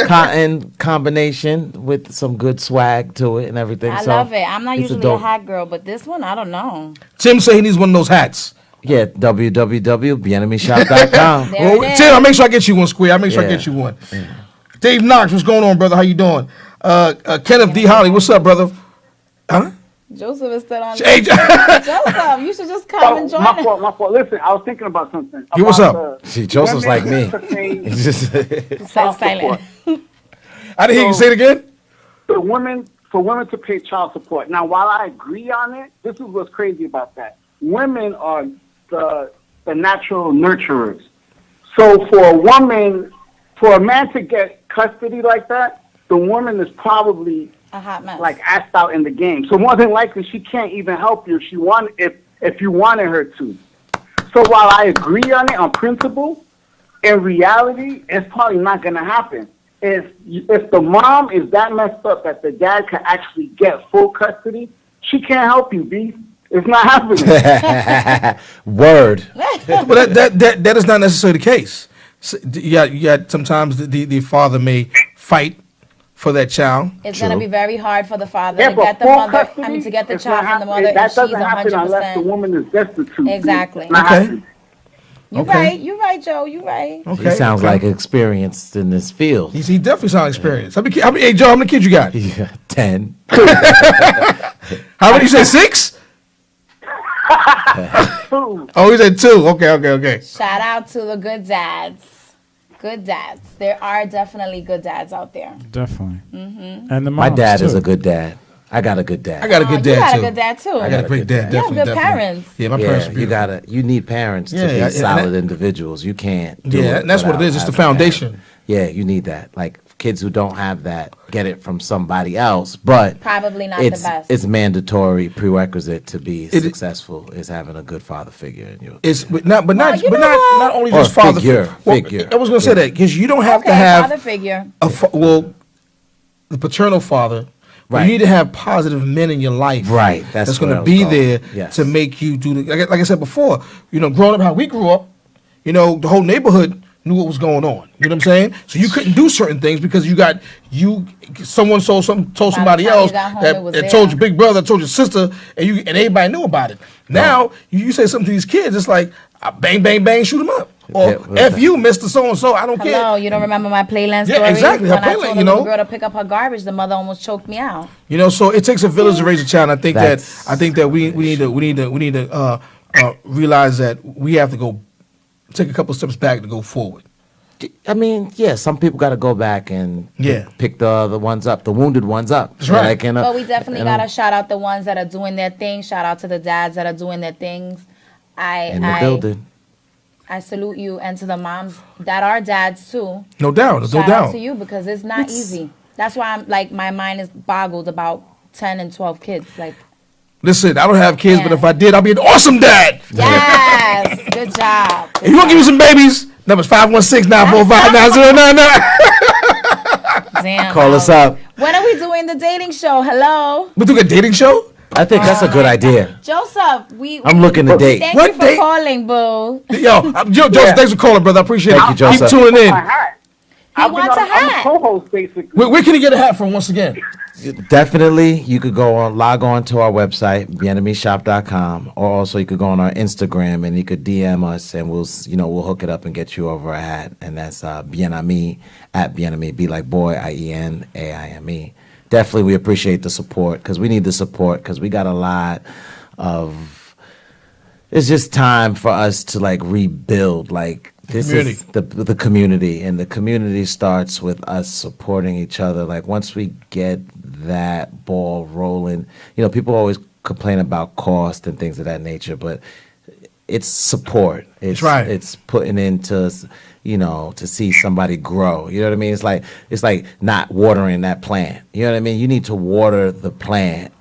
S3: cotton combination with some good swag to it and everything.
S1: I
S3: so
S1: love it. I'm not
S3: it's
S1: usually a
S3: dope-
S1: hat girl, but this one, I don't know.
S2: Tim say he needs one of those hats.
S3: Yeah, www.bienemishop.com.
S1: There
S2: Well,
S1: it is.
S2: Tim, I'll make sure I get you one, Square. I'll make sure I
S3: Yeah.
S2: get you one. Dave Knox, what's going on, brother? How you doing? Kenneth D. Holly, what's up, brother? Huh?
S1: Joseph is still on.
S2: Hey,
S1: Joseph, you should just come and join
S6: my
S1: us.
S6: fault. My fault. Listen, I was thinking about something.
S2: Yeah, what's
S6: about
S2: up?
S6: the
S3: See, Joseph's like me.
S6: women to pay
S3: He's just
S1: So silent.
S2: I didn't hear you say it again.
S6: for women to pay child support. Now, while I agree on it, this is what's crazy about that. Women are the natural nurturers. So for a man to get custody like that, the woman is probably
S1: A hot mess.
S6: like asked out in the game. So more than likely, she can't even help you if you wanted her to. So while I agree on it on principle, in reality, it's probably not going to happen. If the mom is that messed up that the dad can actually get full custody, she can't help you, B. It's not happening.
S3: word.
S2: But that is not necessarily the case. So, you got sometimes the father may fight for that child.
S1: It's going to be very hard for the father
S6: Yeah,
S1: to
S6: but
S1: get the
S6: full
S1: mother.
S6: custody,
S1: I mean, to get the
S6: it's
S1: child
S6: not
S1: from the mother,
S6: happening.
S1: and
S6: That
S1: she's
S6: doesn't happen unless the
S1: 100%.
S6: woman is destitute.
S1: Exactly.
S6: It's not
S2: Okay.
S6: happening.
S1: You're
S2: Okay.
S1: right. You're right, Joe. You're right.
S2: Okay.
S3: He sounds like experienced in this field.
S2: He definitely sounds experienced. Hey, Joe, how many kids you got?
S3: Yeah, 10.
S2: How many you said? 6?
S6: Two.
S2: Oh, he said 2. Okay.
S1: Shout out to the good dads. Good dads. There are definitely good dads out there.
S5: Definitely.
S1: Mm-hmm.
S5: And the
S3: My
S5: moms,
S3: dad is
S5: too.
S3: a good dad. I got a good dad.
S2: I got a good
S1: You
S2: dad
S1: got
S2: too.
S1: a good dad too.
S2: I got a great dad.
S1: You have
S2: Definitely,
S1: good
S2: definitely.
S1: parents.
S2: Yeah, my parents are
S3: you
S2: beautiful.
S3: you need parents to
S2: Yeah,
S3: be
S2: and
S3: solid
S2: that-
S3: individuals. You can't do
S2: Yeah,
S3: it
S2: and that's what it
S3: without
S2: is. It's the
S3: having parents.
S2: foundation.
S3: Yeah, you need that. Like kids who don't have that get it from somebody else, but
S1: Probably not the
S3: it's
S1: best.
S3: it's mandatory prerequisite to be
S2: It-
S3: successful is having a good father figure in you.
S2: It's but not
S1: you know what?
S2: not only
S3: Or
S2: just father
S3: figure.
S2: I was going to say that because you don't have
S1: Okay,
S2: to have
S1: father figure.
S2: the paternal father. But
S3: Right.
S2: you need to have positive men in your life.
S3: Right, that's
S2: going
S3: where
S2: to
S3: I was
S2: be
S3: going.
S2: there
S3: Yes.
S2: to make you do the, like I said before. Growing up how we grew up, the whole neighborhood knew what was going on. You know what I'm saying? So you couldn't do certain things because someone told somebody
S1: time
S2: else
S1: you got home,
S2: that,
S1: it was
S2: that
S1: there.
S2: told your big brother, told your sister, and everybody knew about it. Now you say something to these kids, it's like bang, bang, bang, shoot them up. Or
S3: Yeah, well,
S2: F you, Mr. So-and-so, I don't care.
S1: Hello, you don't remember my Playland
S2: Yeah,
S1: story?
S2: exactly, her
S1: When I
S2: Playland,
S1: told
S2: you
S1: a
S2: know.
S1: little girl to pick up her garbage, the mother almost choked me out.
S2: So it takes a village to raise a child. And
S3: That's
S2: I think that we need to realize that we have to take a couple steps back to go forward.
S3: I mean, yeah, some people got to go back and
S2: Yeah.
S3: pick the ones up, the wounded ones up.
S2: That's right.
S3: Like,
S1: But we definitely got to shout out the ones that are doing their thing. Shout out to the dads that are doing their things.
S3: in the building.
S1: I salute you, and to the moms that are dads too.
S2: No doubt, no
S1: Shout out
S2: doubt.
S1: to you because it's not easy. That's why I'm like my mind is boggled about 10 and 12 kids. Like,
S2: Listen, I don't have kids, but
S1: Yeah.
S2: if I did, I'd be an awesome dad.
S1: yes, good job.
S2: If you want to give me some babies, number's 516-945-9099.
S1: Damn.
S3: Call us up.
S1: When are we doing the dating show? Hello,
S2: We do a dating show?
S3: I think that's a good idea.
S1: Joseph.
S3: I'm looking to date.
S1: Thank
S2: What
S1: you for
S2: date?
S1: calling, boo.
S2: Joseph, thanks for calling, brother. I appreciate
S3: Thank
S2: it.
S3: you, Joseph.
S2: Keep tuning in.
S6: My hat.
S1: He wants a
S6: I'm
S1: hat.
S6: a co-host, basically.
S2: Where can he get a hat from once again?
S3: definitely, you could log on to our website, vietnameseshop.com, or also you could go on our Instagram and you could DM us, and we'll hook it up and get you over a hat. And that's Vietnamese at Vietnamese, be like boy, IENAIME. Definitely, we appreciate the support, because we need the support, because we got a lot of. It's just time for us to like rebuild. Like this is the community, and the community starts with us supporting each other. Like once we get that ball rolling, people always complain about cost and things of that nature, but it's support. It's
S2: right.
S3: It's putting into, to see somebody grow. You know what I mean? It's like not watering that plant. You know what I mean? You need to water the plant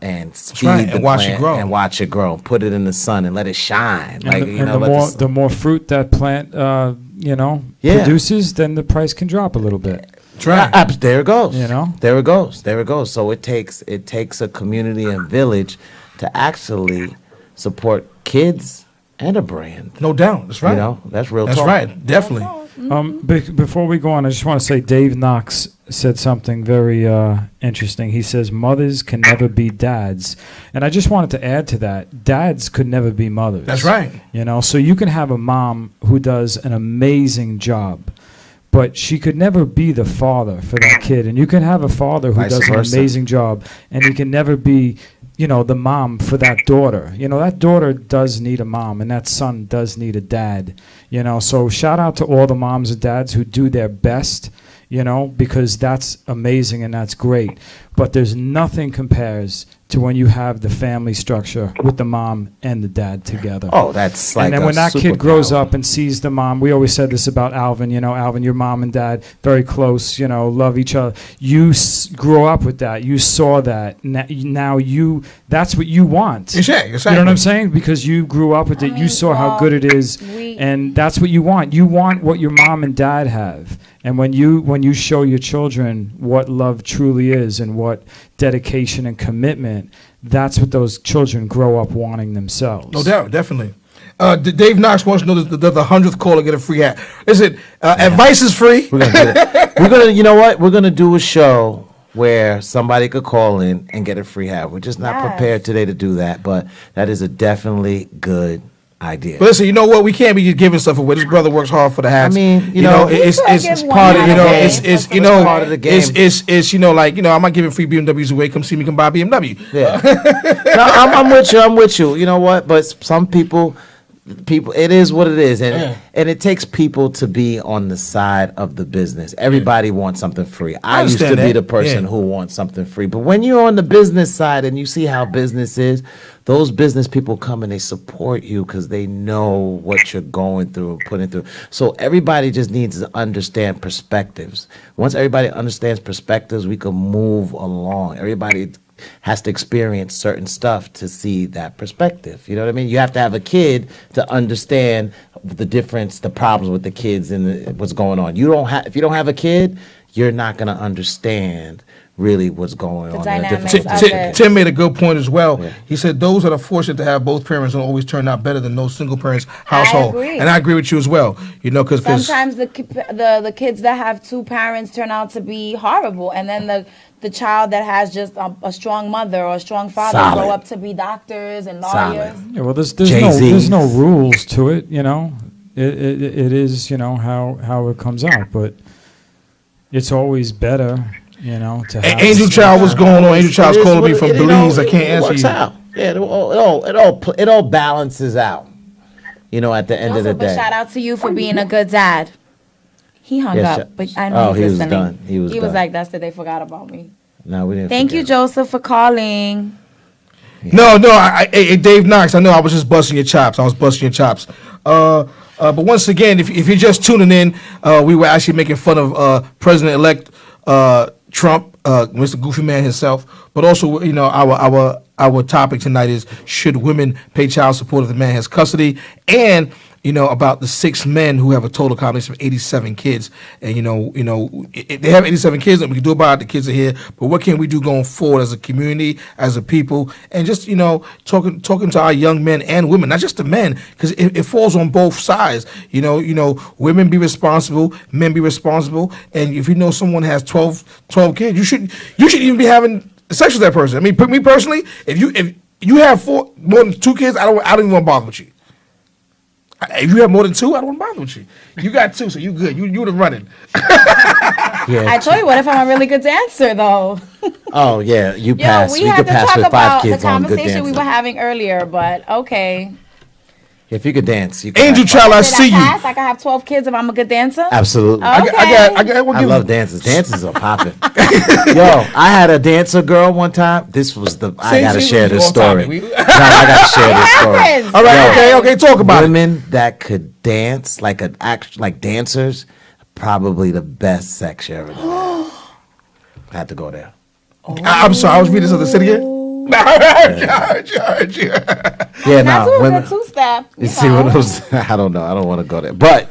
S3: and feed the
S2: watch
S3: plant
S2: it grow.
S3: and watch it grow. Put it in the sun and let it shine.
S5: The more fruit that plant produces, then the price can drop a little bit.
S2: That's right.
S3: There it goes.
S5: There it
S3: goes. So it takes a community and village to actually support kids and a brand.
S2: No doubt. That's right.
S3: That's real
S2: That's
S3: talk.
S2: right. Definitely.
S5: Before we go on, I just want to say Dave Knox said something very interesting. He says mothers can never be dads, and I just wanted to add to that: dads could never be mothers.
S2: That's right.
S5: So you can have a mom who does an amazing job, but she could never be the father for that kid, and you can have a father who does an amazing job, and he can never be the mom for that daughter. That daughter does need a mom, and that son does need a dad. So shout out to all the moms and dads who do their best, because that's amazing and that's great. But there's nothing compares to when you have the family structure with the mom and the dad together.
S3: Oh, that's like.
S5: And then when that kid grows up and sees the mom, we always said this about Alvin. Alvin, your mom and dad very close. Love each other. You grew up with that. You saw that. Now that's what you want.
S2: Exactly.
S5: You know what I'm saying? Because you grew up with it. You saw how good it is, and that's what you want. You want what your mom and dad have. And when you show your children what love truly is and what dedication and commitment, that's what those children grow up wanting themselves.
S2: No doubt, definitely. Dave Knox wants to know the 100th caller get a free hat. Listen, advice is free.
S3: We're gonna do it. We're gonna do a show where somebody could call in and get a free hat. We're just not prepared today to do that, but that is a definitely good idea.
S2: But listen, you know what? We can't be giving stuff away. This brother works hard for the hats.
S3: I mean,
S2: it's part of it's
S3: part of the game.
S2: It's I'm not giving free BMWs away. Come see me, come buy a BMW.
S3: Yeah. No, I'm with you. You know what? But some people, it is what it is, and it takes people to be on the side of the business. Everybody wants something free. I used to be the person who wants something free, but when you're on the business side and you see how business is, those business people come and they support you because they know what you're going through and putting through. So everybody just needs to understand perspectives. Once everybody understands perspectives, we can move along. Everybody has to experience certain stuff to see that perspective. You know what I mean? You have to have a kid to understand the difference, the problems with the kids and what's going on. If you don't have a kid, you're not going to understand really what's going on.
S2: Tim made a good point as well.
S3: Yeah.
S2: He said those that are fortunate to have both parents don't always turn out better than those single parents household.
S1: And
S2: I agree with you as well. Because
S1: sometimes the kids that have two parents turn out to be horrible, and then the child that has just a strong mother or a strong father grow up to be doctors and lawyers.
S5: Yeah, well, there's no rules to it. It is how it comes out, but it's always better. To have
S2: Angel Child, what's going on? Angel Child's calling me from Belize. I can't answer you.
S3: Out. Yeah, it all balances out. At the end of the day.
S1: Shout out to you for being a good dad. He hung up, but I know he's listening.
S3: Done. He was
S1: like, that's it. They forgot about me.
S3: No, we didn't.
S1: Thank you, Joseph, for calling.
S2: Yeah. No, Dave Knox. I know I was just busting your chops. But once again, if you're just tuning in, we were actually making fun of President-elect Trump, Mr. Goofy Man himself, But also, our topic tonight is, should women pay child support if the man has custody? And about the 6 men who have a total combination of 87 kids. And they have 87 kids, and we can do about it. The kids are here, but what can we do going forward as a community, as a people, and just talking to our young men and women, not just the men, because it falls on both sides. Women be responsible, men be responsible, and if someone has 12 kids, you should even be having sex with that person. I mean, me personally, if you have more than 2 kids, I don't even want to bother with you. If you have more than 2, I don't want to bother with you. You got 2, so you good. You the running.
S1: I told you, what if I'm a really good dancer, though?
S3: Oh yeah, you
S1: Yo,
S3: pass.
S1: we
S3: You
S1: had
S3: could
S1: to
S3: pass
S1: talk
S3: with 5
S1: about the
S3: kids on good
S1: conversation we
S3: dancing.
S1: were having earlier, but okay.
S3: If you could dance, you could
S2: Angel
S3: pass.
S2: Child, I
S1: Did
S2: see you.
S1: pass? I can have 12 kids if I'm a good dancer?
S3: Absolutely.
S1: Okay.
S3: I love dances. Dances are popping. Yo, I had a dancer girl one time. This was I gotta share this story. No, I gotta share this story.
S1: happens.
S2: All right,
S3: Yo,
S2: okay, talk about it.
S3: Women that could dance like dancers, probably the best sex you ever done. I had to go there.
S2: I'm sorry, I was reading something. Say it again. I heard you.
S3: Yeah,
S1: Not
S3: no,
S1: doing
S3: women.
S1: good two-step.
S3: You see what those? I don't know. I don't want to go there. But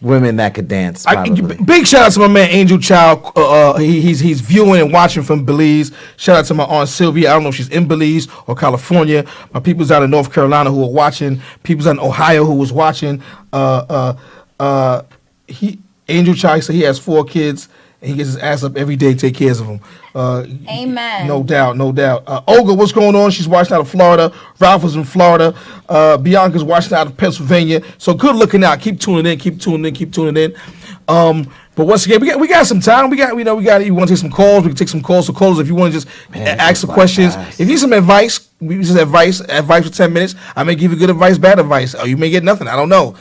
S3: women that could dance, probably.
S2: Big shout out to my man Angel Child. He's viewing and watching from Belize. Shout out to my aunt Sylvia. I don't know if she's in Belize or California. My people's out in North Carolina who are watching. People's out in Ohio who was watching. Angel Child said he has 4 kids. And he gets his ass up every day to take care of them.
S1: Amen.
S2: No doubt. Olga, what's going on? She's watching out of Florida. Ralph is in Florida. Bianca's watching out of Pennsylvania. So good looking out. Keep tuning in. But once again, we got some time. We got. You want to take some calls? We can take some calls. So callers, if you want to just ask some questions, if you need some advice, we just advice for 10 minutes. I may give you good advice, bad advice, or you may get nothing. I don't know.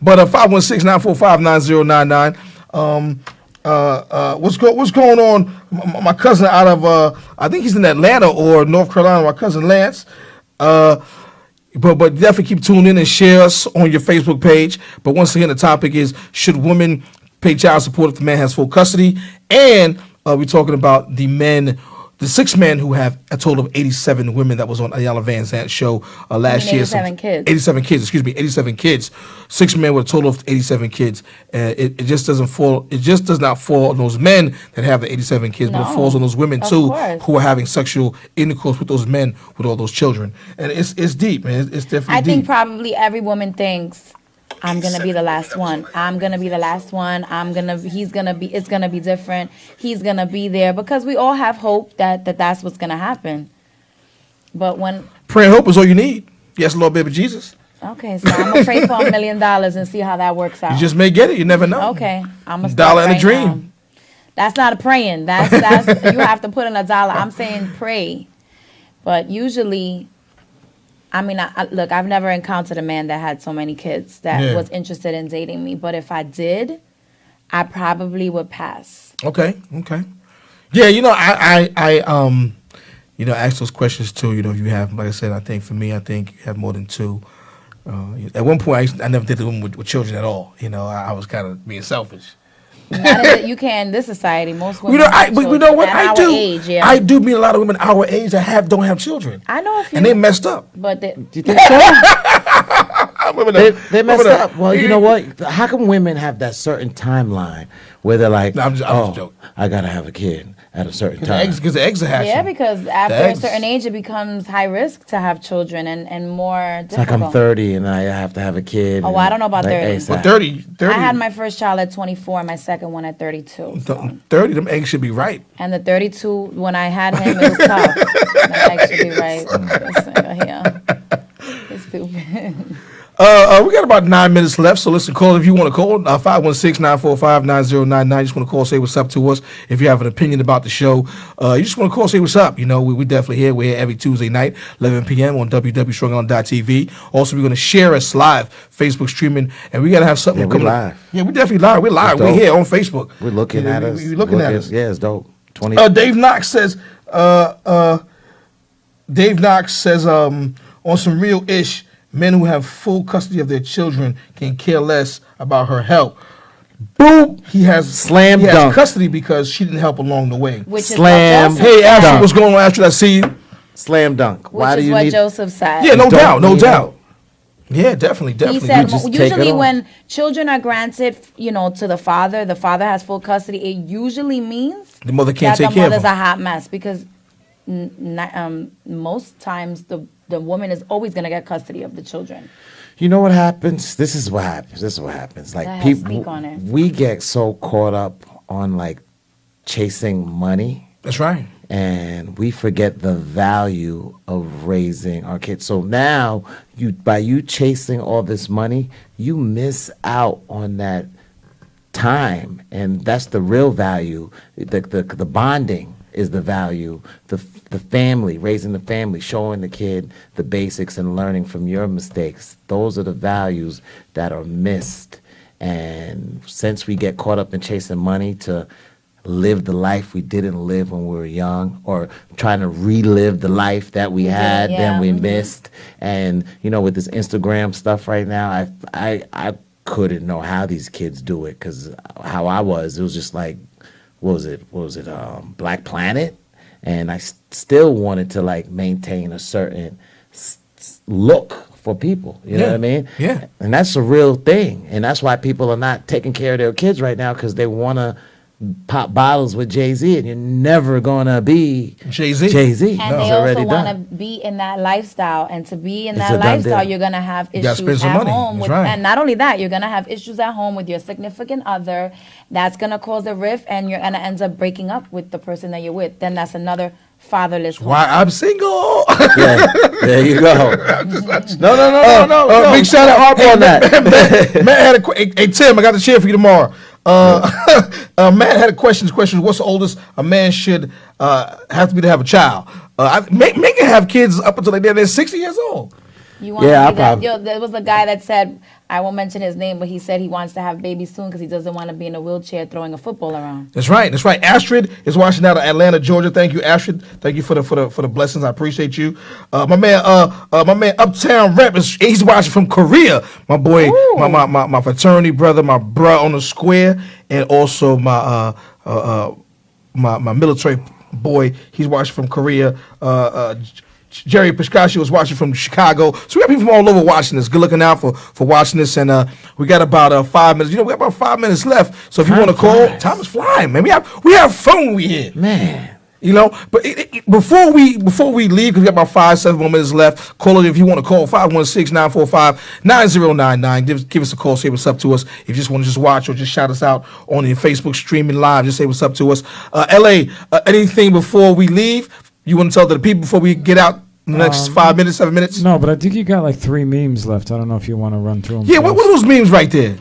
S2: But 516-945-9099. What's going on? My cousin out of I think he's in Atlanta or North Carolina. My cousin Lance. But definitely keep tuning in and share us on your Facebook page. But once again, the topic is, should women pay child support if the man has full custody? And we're talking about the 6 men who have a total of 87 women that was on Ayala Van Zant's show last year.
S1: 87 kids.
S2: 87 kids, 87 kids. 6 men with a total of 87 kids. It just doesn't fall. It just does not fall on those men that have the 87 kids, but it
S1: No,
S2: falls on those women
S1: of
S2: too,
S1: course.
S2: who are having sexual intercourse with those men with all those children. And it's deep, man. It's definitely
S1: I
S2: deep.
S1: think probably every woman thinks, I'm gonna be the last one. It's gonna be different. He's gonna be there, because we all have hope that's what's gonna happen. But when
S2: Prayer and hope is all you need. Yes, Lord, baby Jesus.
S1: okay, so I'm gonna pray for $1 million and see how that works out.
S2: You just may get it. You never know.
S1: Okay, I'm gonna
S2: Dollar
S1: start
S2: and a
S1: right
S2: dream.
S1: now. That's not a praying. That's you have to put in $1. I'm saying pray, but usually, I mean, look, I've never encountered a man that had so many kids that was interested in dating me. But if I did, I probably would pass.
S2: Okay. Yeah, I ask those questions too. If you have, like I said, I think you have more than 2. At one point, I never did the women with children at all. I was kind of being selfish.
S1: You can in this society. Most women.
S2: But you know what?
S1: at
S2: I
S1: our
S2: do.
S1: Age, yeah.
S2: I do meet a lot of women our age that don't have children.
S1: I know a few.
S2: And they messed up.
S1: But
S3: Do you think so? They messed up. Well, you know what? How come women have that certain timeline where they're like,
S2: No, I'm just joking.
S3: I gotta have a kid at a certain time?
S2: Because the eggs are hatching.
S1: yeah, because after a
S2: eggs.
S1: certain age, it becomes high risk to have children and more
S3: It's like
S1: difficult.
S3: I'm 30 and I have to have a kid.
S1: Oh, I don't know about 30.
S2: But 30.
S1: I had my first child at 24 and my second one at 32. So.
S2: 30, them eggs should be ripe.
S1: And the 32, when I had him, it was tough. That actually right. Yeah. It's stupid.
S2: We got about 9 minutes left, so listen, call if you want to call. 516-945-9099. You just want to call, say what's up to us. If you have an opinion about the show, you just want to call, say what's up. We definitely here. We're here every Tuesday night, 11 p.m. on www.strongon.tv. Also, we're going to share us live, Facebook streaming, and we got to have something
S3: Yeah, we
S2: coming.
S3: live.
S2: Yeah, we definitely live. We're live.
S3: It's
S2: We're
S3: dope.
S2: here on Facebook.
S3: We're looking at us.
S2: You're looking at us.
S3: Yeah, it's dope. 20.
S2: Dave Knox says, on some real ish, men who have full custody of their children can care less about her help. boom, he has
S3: Slam
S2: he has
S3: dunk.
S2: custody because she didn't help along the way.
S1: Which
S3: Slam.
S1: is what Joseph
S2: Hey, Astrid,
S1: said.
S2: what's going on, Astrid? I see you.
S3: Slam dunk.
S1: Which
S3: Why do
S1: is
S3: you
S1: what
S3: need?
S1: Joseph said.
S2: Yeah, no
S3: Don't
S2: doubt, no
S3: need
S2: doubt. Yeah, definitely.
S1: He said
S3: just take
S1: usually
S3: it on.
S1: when children are granted, to the father has full custody. It usually means
S2: The mother can't
S1: that
S2: take
S1: the
S2: care of
S1: mother's
S2: him.
S1: a hot mess because most times the woman is always going to get custody of the children.
S3: You know what happens? This is what happens. Like
S1: Go ahead,
S3: people,
S1: speak on it.
S3: we get so caught up on like chasing money,
S2: That's right.
S3: and we forget the value of raising our kids. So now, by you chasing all this money, you miss out on that time, and that's the real value. The bonding is the value. The family, raising the family, showing the kid the basics and learning from your mistakes. Those are the values that are missed. And since we get caught up in chasing money to live the life we didn't live when we were young, or trying to relive the life that we had
S1: yeah.
S3: then we missed, and with this Instagram stuff right now, I couldn't know how these kids do it, because how I was, it was just like, what was it Black Planet, and I still wanted to like maintain a certain look for people, you know
S2: Yeah,
S3: what I mean?
S2: yeah.
S3: And that's a real thing, and that's why people are not taking care of their kids right now, because they want to pop bottles with Jay-Z, and you're never gonna be
S2: Jay-Z.
S3: Jay-Z.
S1: And
S3: It's
S1: they
S3: already
S1: also want to
S3: done.
S1: be in that lifestyle. And to be in
S3: It's
S1: that
S3: a done
S1: lifestyle,
S3: deal.
S1: you're going to have
S2: You gotta
S1: issues
S2: spend some
S1: at
S2: money.
S1: home.
S2: That's right.
S1: And not only that, you're going to have issues at home with your significant other. That's going to cause a rift, and you're going to end up breaking up with the person that you're with. Then that's another fatherless home.
S2: Why I'm single.
S3: Yeah, there you go. No.
S2: Big shout out
S3: Harp on that.
S2: Matt had hey Tim, I got the chair for you tomorrow. Matt had a question. Question: what's the oldest a man should have to be to have a child? Make it have kids up until they're 60 years old.
S1: You want
S3: Yeah,
S1: to
S3: I
S1: be that,
S3: probably-
S1: there was a guy that said, I won't mention his name, but he said he wants to have babies soon because he doesn't want to be in a wheelchair throwing a football around.
S2: That's right. That's right. Astrid is watching out of Atlanta, Georgia. Thank you, Astrid. Thank you for the blessings. I appreciate you. My man Uptown Rep he's watching from Korea. My boy, my fraternity brother, my bruh on the square, and also my military boy. He's watching from Korea. Jerry Pishkashi was watching from Chicago. So we got people from all over watching this. Good looking out for watching this. And we got about 5 minutes. We got about 5 minutes left. So if you want to call, time is flying, man. We have fun when we here.
S3: Man.
S2: But before we leave, because we got about 5-7 more minutes left, call it if you want to call 516-945-9099. Give us a call, say what's up to us. If you just want to just watch or just shout us out on your Facebook streaming live, just say what's up to us. LA, anything before we leave? You want to tell the people before we get out in the next 5 minutes, 7 minutes?
S5: No, but I think you got like 3 memes left. I don't know if you want to run through them.
S2: Yeah, what are those memes right there?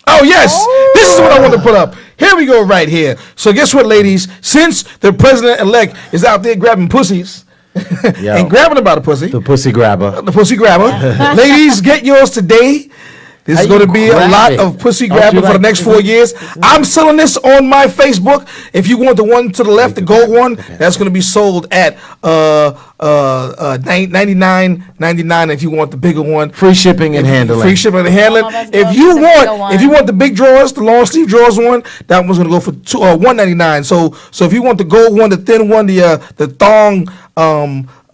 S2: Oh, yes. This is what I want to put up. Here we go right here. So guess what, ladies? Since the president-elect is out there grabbing pussies and grabbing about a pussy,
S3: The pussy grabber.
S2: the pussy grabber, ladies, get yours today. This is
S3: How
S2: going to
S3: you
S2: be a
S3: grab
S2: lot
S3: it?
S2: of pussy
S3: Don't
S2: grabbing
S3: you
S2: for the
S3: like-
S2: next 4 years. I'm selling this on my Facebook. If you want the one to the left, the gold one, that's going to be sold at $99.99. If you want the bigger one,
S3: Free shipping and handling.
S2: free shipping and handling.
S1: Some of us
S2: If
S1: go
S2: you
S1: for the bigger
S2: want,
S1: one.
S2: if you want the big drawers, the long sleeve drawers one, that one's going to go for $199. So if you want the gold one, the thin one, the thong,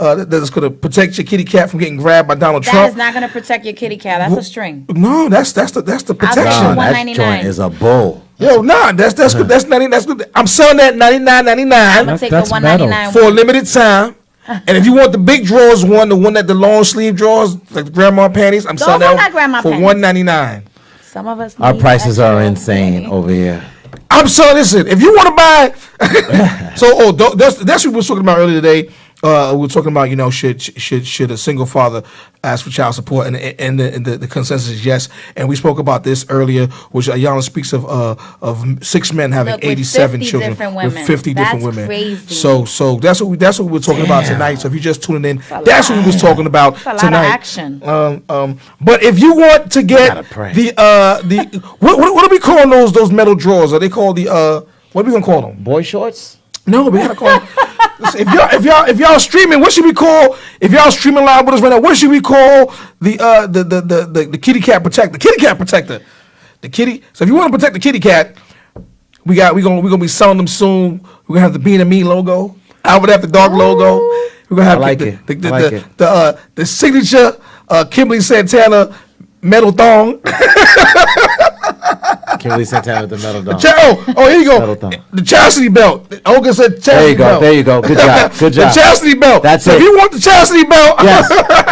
S2: that's going to protect your kitty cat from getting grabbed by Donald
S1: That
S2: Trump.
S1: is not going to protect your kitty cat. That's a string.
S2: No, that's the protection.
S3: Nah, that
S1: $199.
S3: joint is a bull.
S2: Yo, nah, that's good. That's that's good. I'm selling that
S1: I'm
S2: $99.99
S1: going to take the
S5: That's metal.
S1: $199
S2: for a limited time. And if you want the big drawers one, the one that the long sleeve drawers, like the grandma panties, I'm
S1: Those
S2: selling
S1: are
S2: that
S1: not grandma
S2: for
S1: panties.
S2: $199.
S1: Some of us
S3: Our
S1: need
S3: prices
S1: extra
S3: are insane
S1: money.
S3: over here.
S2: I'm selling this. If you want to buy, that's what we were talking about earlier today. We were talking about, should a single father ask for child support, and the consensus is yes. And we spoke about this earlier, which Ayala speaks of 6 men having
S1: Look, with
S2: 87
S1: 50
S2: children
S1: different
S2: with
S1: women.
S2: 50 different
S1: That's
S2: women.
S1: crazy.
S2: So that's what we're talking about tonight. So if you're just tuning in,
S1: a
S2: that's what we was talking about
S1: That's a lot of
S2: tonight.
S1: action.
S2: But if you want to get
S3: Gotta pray.
S2: the what are we calling those metal drawers? Are they called the what are we gonna call them?
S3: Boy shorts?
S2: No, we gotta call. Listen, if y'all streaming, what should we call? If y'all streaming live with us right now, what should we call the kitty cat protector? Kitty cat protector. The kitty. So if you want to protect the kitty cat, we gonna be selling them soon. We're gonna have the Bean and Me logo, Alvin After Dark logo. We're gonna have the signature Kimberly Santana metal thong.
S3: Kimberly Santana with the metal dome.
S2: Here you go.
S3: Metal thong.
S2: The chastity belt. Olga said chastity belt.
S3: There you go. Good job. Good job.
S2: The chastity belt.
S3: That's
S2: so
S3: it.
S2: If you want the chastity belt,
S3: Yes.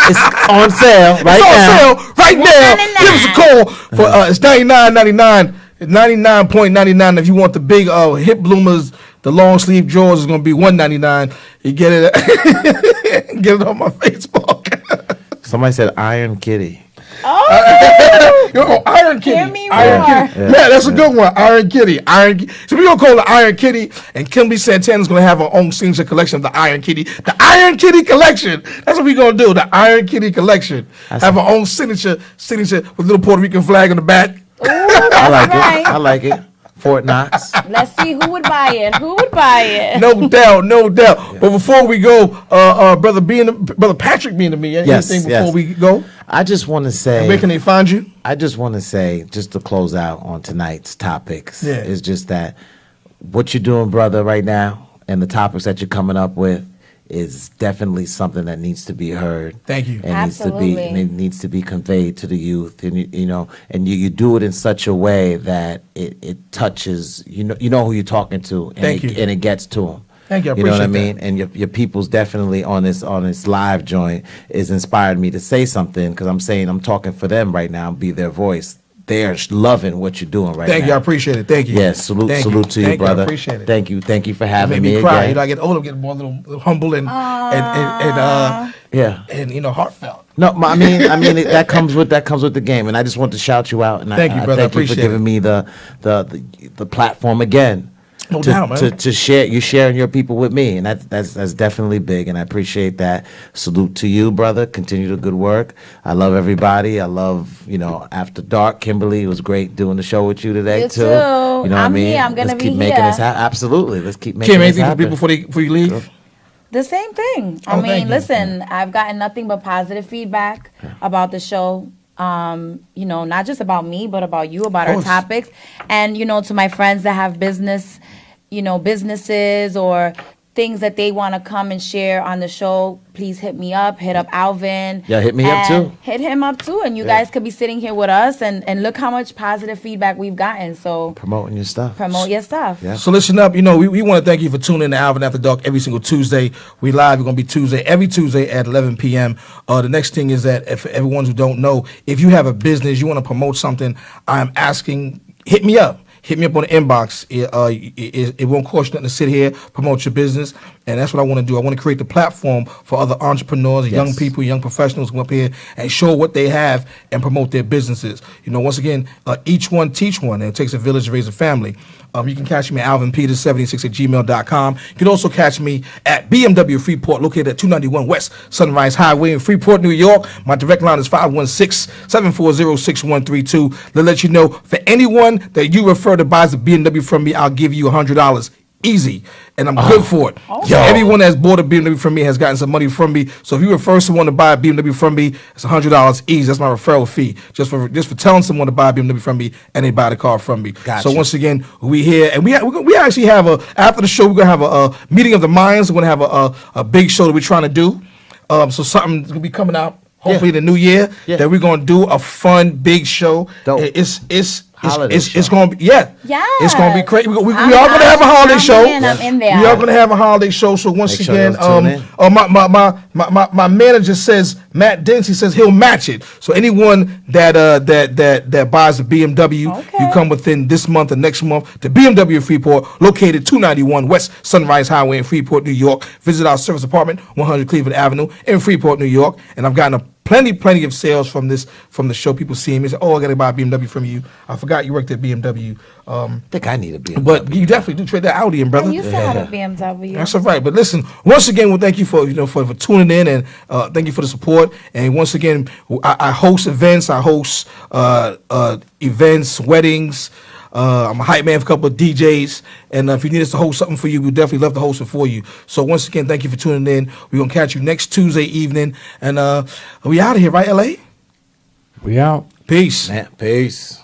S3: It's on sale right now.
S2: It's on sale right now. Give us a call for it's $99.99. It's $99.99 if you want the big hip bloomers. The long sleeve drawers is gonna be $199. You get it. Get it on my Facebook.
S3: Somebody said Iron Kitty.
S2: Iron Kitty.
S1: Hear me
S2: Iron
S1: roar.
S2: Kitty. Yeah, that's a good one. Iron Kitty. So we're gonna call it Iron Kitty, and Kimberly Santana's gonna have her own signature collection of the Iron Kitty. The Iron Kitty collection. That's what we're gonna do. The Iron Kitty collection. Have her own signature with little Puerto Rican flag on the back.
S3: I like
S1: right.
S3: it. I like it. Fort Knox.
S1: Let's see who would buy it. Who would buy it?
S2: No doubt. Yeah. But before we go, brother Patrick being to me, anything before we go?
S3: I just want to say.
S2: Where can they find you?
S3: I just want to say, just to close out on tonight's topics, is just that what you're doing, brother, right now, and the topics that you're coming up with is definitely something that needs to be heard.
S2: Thank you.
S3: And
S1: Absolutely.
S3: it needs to be conveyed to the youth, and you do it in such a way that it touches you know who you're talking to, and
S2: Thank you.
S3: And it gets to them.
S2: Thank you. I
S3: You know what I
S2: appreciate
S3: mean?
S2: that.
S3: And your people's definitely on this live joint is inspired me to say something, because I'm talking for them right now and be their voice. They're loving what you're doing right now.
S2: Thank you. I appreciate it. Thank you.
S3: Yes, salute
S2: Thank
S3: to you,
S2: Thank
S3: brother.
S2: I appreciate it.
S3: Thank you for
S2: It
S3: having
S2: made
S3: me
S2: me cry.
S3: again.
S2: I get older, I'm getting more little humble and
S3: Yeah.
S2: and heartfelt.
S3: No, I mean that comes with the game, and I just want to shout you out, and
S2: Thank you, brother. I
S3: thank you for
S2: appreciate
S3: giving
S2: it.
S3: me the platform again.
S2: No doubt, man.
S3: To share, you're sharing your people with me, and that's definitely big, and I appreciate that. Salute to you, brother. Continue the good work. I love everybody. I love After Dark. Kimberly, it was great doing the show with you today
S1: You
S3: too.
S1: too.
S3: You know what I
S1: I'm
S3: mean?
S1: here. I'm gonna
S3: Let's
S1: be
S3: keep making
S1: here.
S3: this happen. Absolutely. Let's keep making
S2: Kim,
S3: this
S2: anything for
S3: happen.
S2: people before you leave?
S1: The same thing.
S2: Oh,
S1: I
S2: thank
S1: mean,
S2: you.
S1: listen, I've gotten nothing but positive feedback about the show. Not just about me, but about you, about
S2: Of
S1: our
S2: course.
S1: topics. And, to my friends that have businesses or things that they want to come and share on the show, please hit me up. Hit up Alvin.
S3: Yeah, hit me up
S1: and
S3: too.
S1: Hit him up too. And you guys could be sitting here with us and look how much positive feedback we've gotten. So
S3: Promoting your stuff.
S1: promote your stuff.
S3: Yeah.
S2: So listen up, we want to thank you for tuning in to Alvin After Dark every single Tuesday. We live. We're going to be every Tuesday at 11 p.m. The next thing is that if everyone who don't know, if you have a business, you want to promote something, I'm asking, hit me up. Hit me up on the inbox. It won't cost you nothing to sit here, promote your business. And that's what I want to do. I want to create the platform for other entrepreneurs, young people, young professionals to come up here and show what they have and promote their businesses. Once again, each one teach one. And it takes a village to raise a family. You can catch me at alvinpeters76@gmail.com. You can also catch me at BMW Freeport, located at 291 West Sunrise Highway in Freeport, New York. My direct line is 516-740-6132. To let you know, for anyone that you refer to buys a BMW from me, I'll give you $100. Easy, and I'm good for it. So everyone that's bought a BMW from me has gotten some money from me. So if you refer someone to buy a BMW from me, it's $100 easy. That's my referral fee, just for telling someone to buy a BMW from me and they buy the car from me.
S3: Gotcha.
S2: So once again, we here, and we actually have after the show we're gonna have a meeting of the minds. We're gonna have a big show that we're trying to do. So something's gonna be coming out. Hopefully in the new year that we're gonna do a fun big show.
S3: Dope.
S2: It's gonna be it's gonna be crazy. We are
S1: I'm
S2: gonna have a holiday show.
S1: I'm in there.
S2: We are gonna have a holiday show. So once
S3: Make sure
S2: again,
S3: those tune in.
S2: my manager says Matt Dents. He says he'll match it. So anyone that buys a BMW, you come within this month or next month to BMW Freeport, located 291 West Sunrise Highway in Freeport, New York. Visit our service department, 100 Cleveland Avenue in Freeport, New York. And I've gotten plenty of sales from the show. People seeing me say, "Oh, I got to buy a BMW from you. I forgot you worked at BMW."
S3: I think I need a BMW.
S2: But you definitely do trade that Audi in, brother.
S1: You said a BMW.
S2: That's all right. But listen, once again, well, thank you for tuning in, and thank you for the support. And once again, I host events. I host events, weddings, I'm a hype man for a couple of DJs, and if you need us to host something for you, we'd definitely love to host it for you. So once again, thank you for tuning in. We're gonna catch you next Tuesday evening, and we out of here, right, LA?
S5: We out.
S2: Peace.
S3: Man, peace.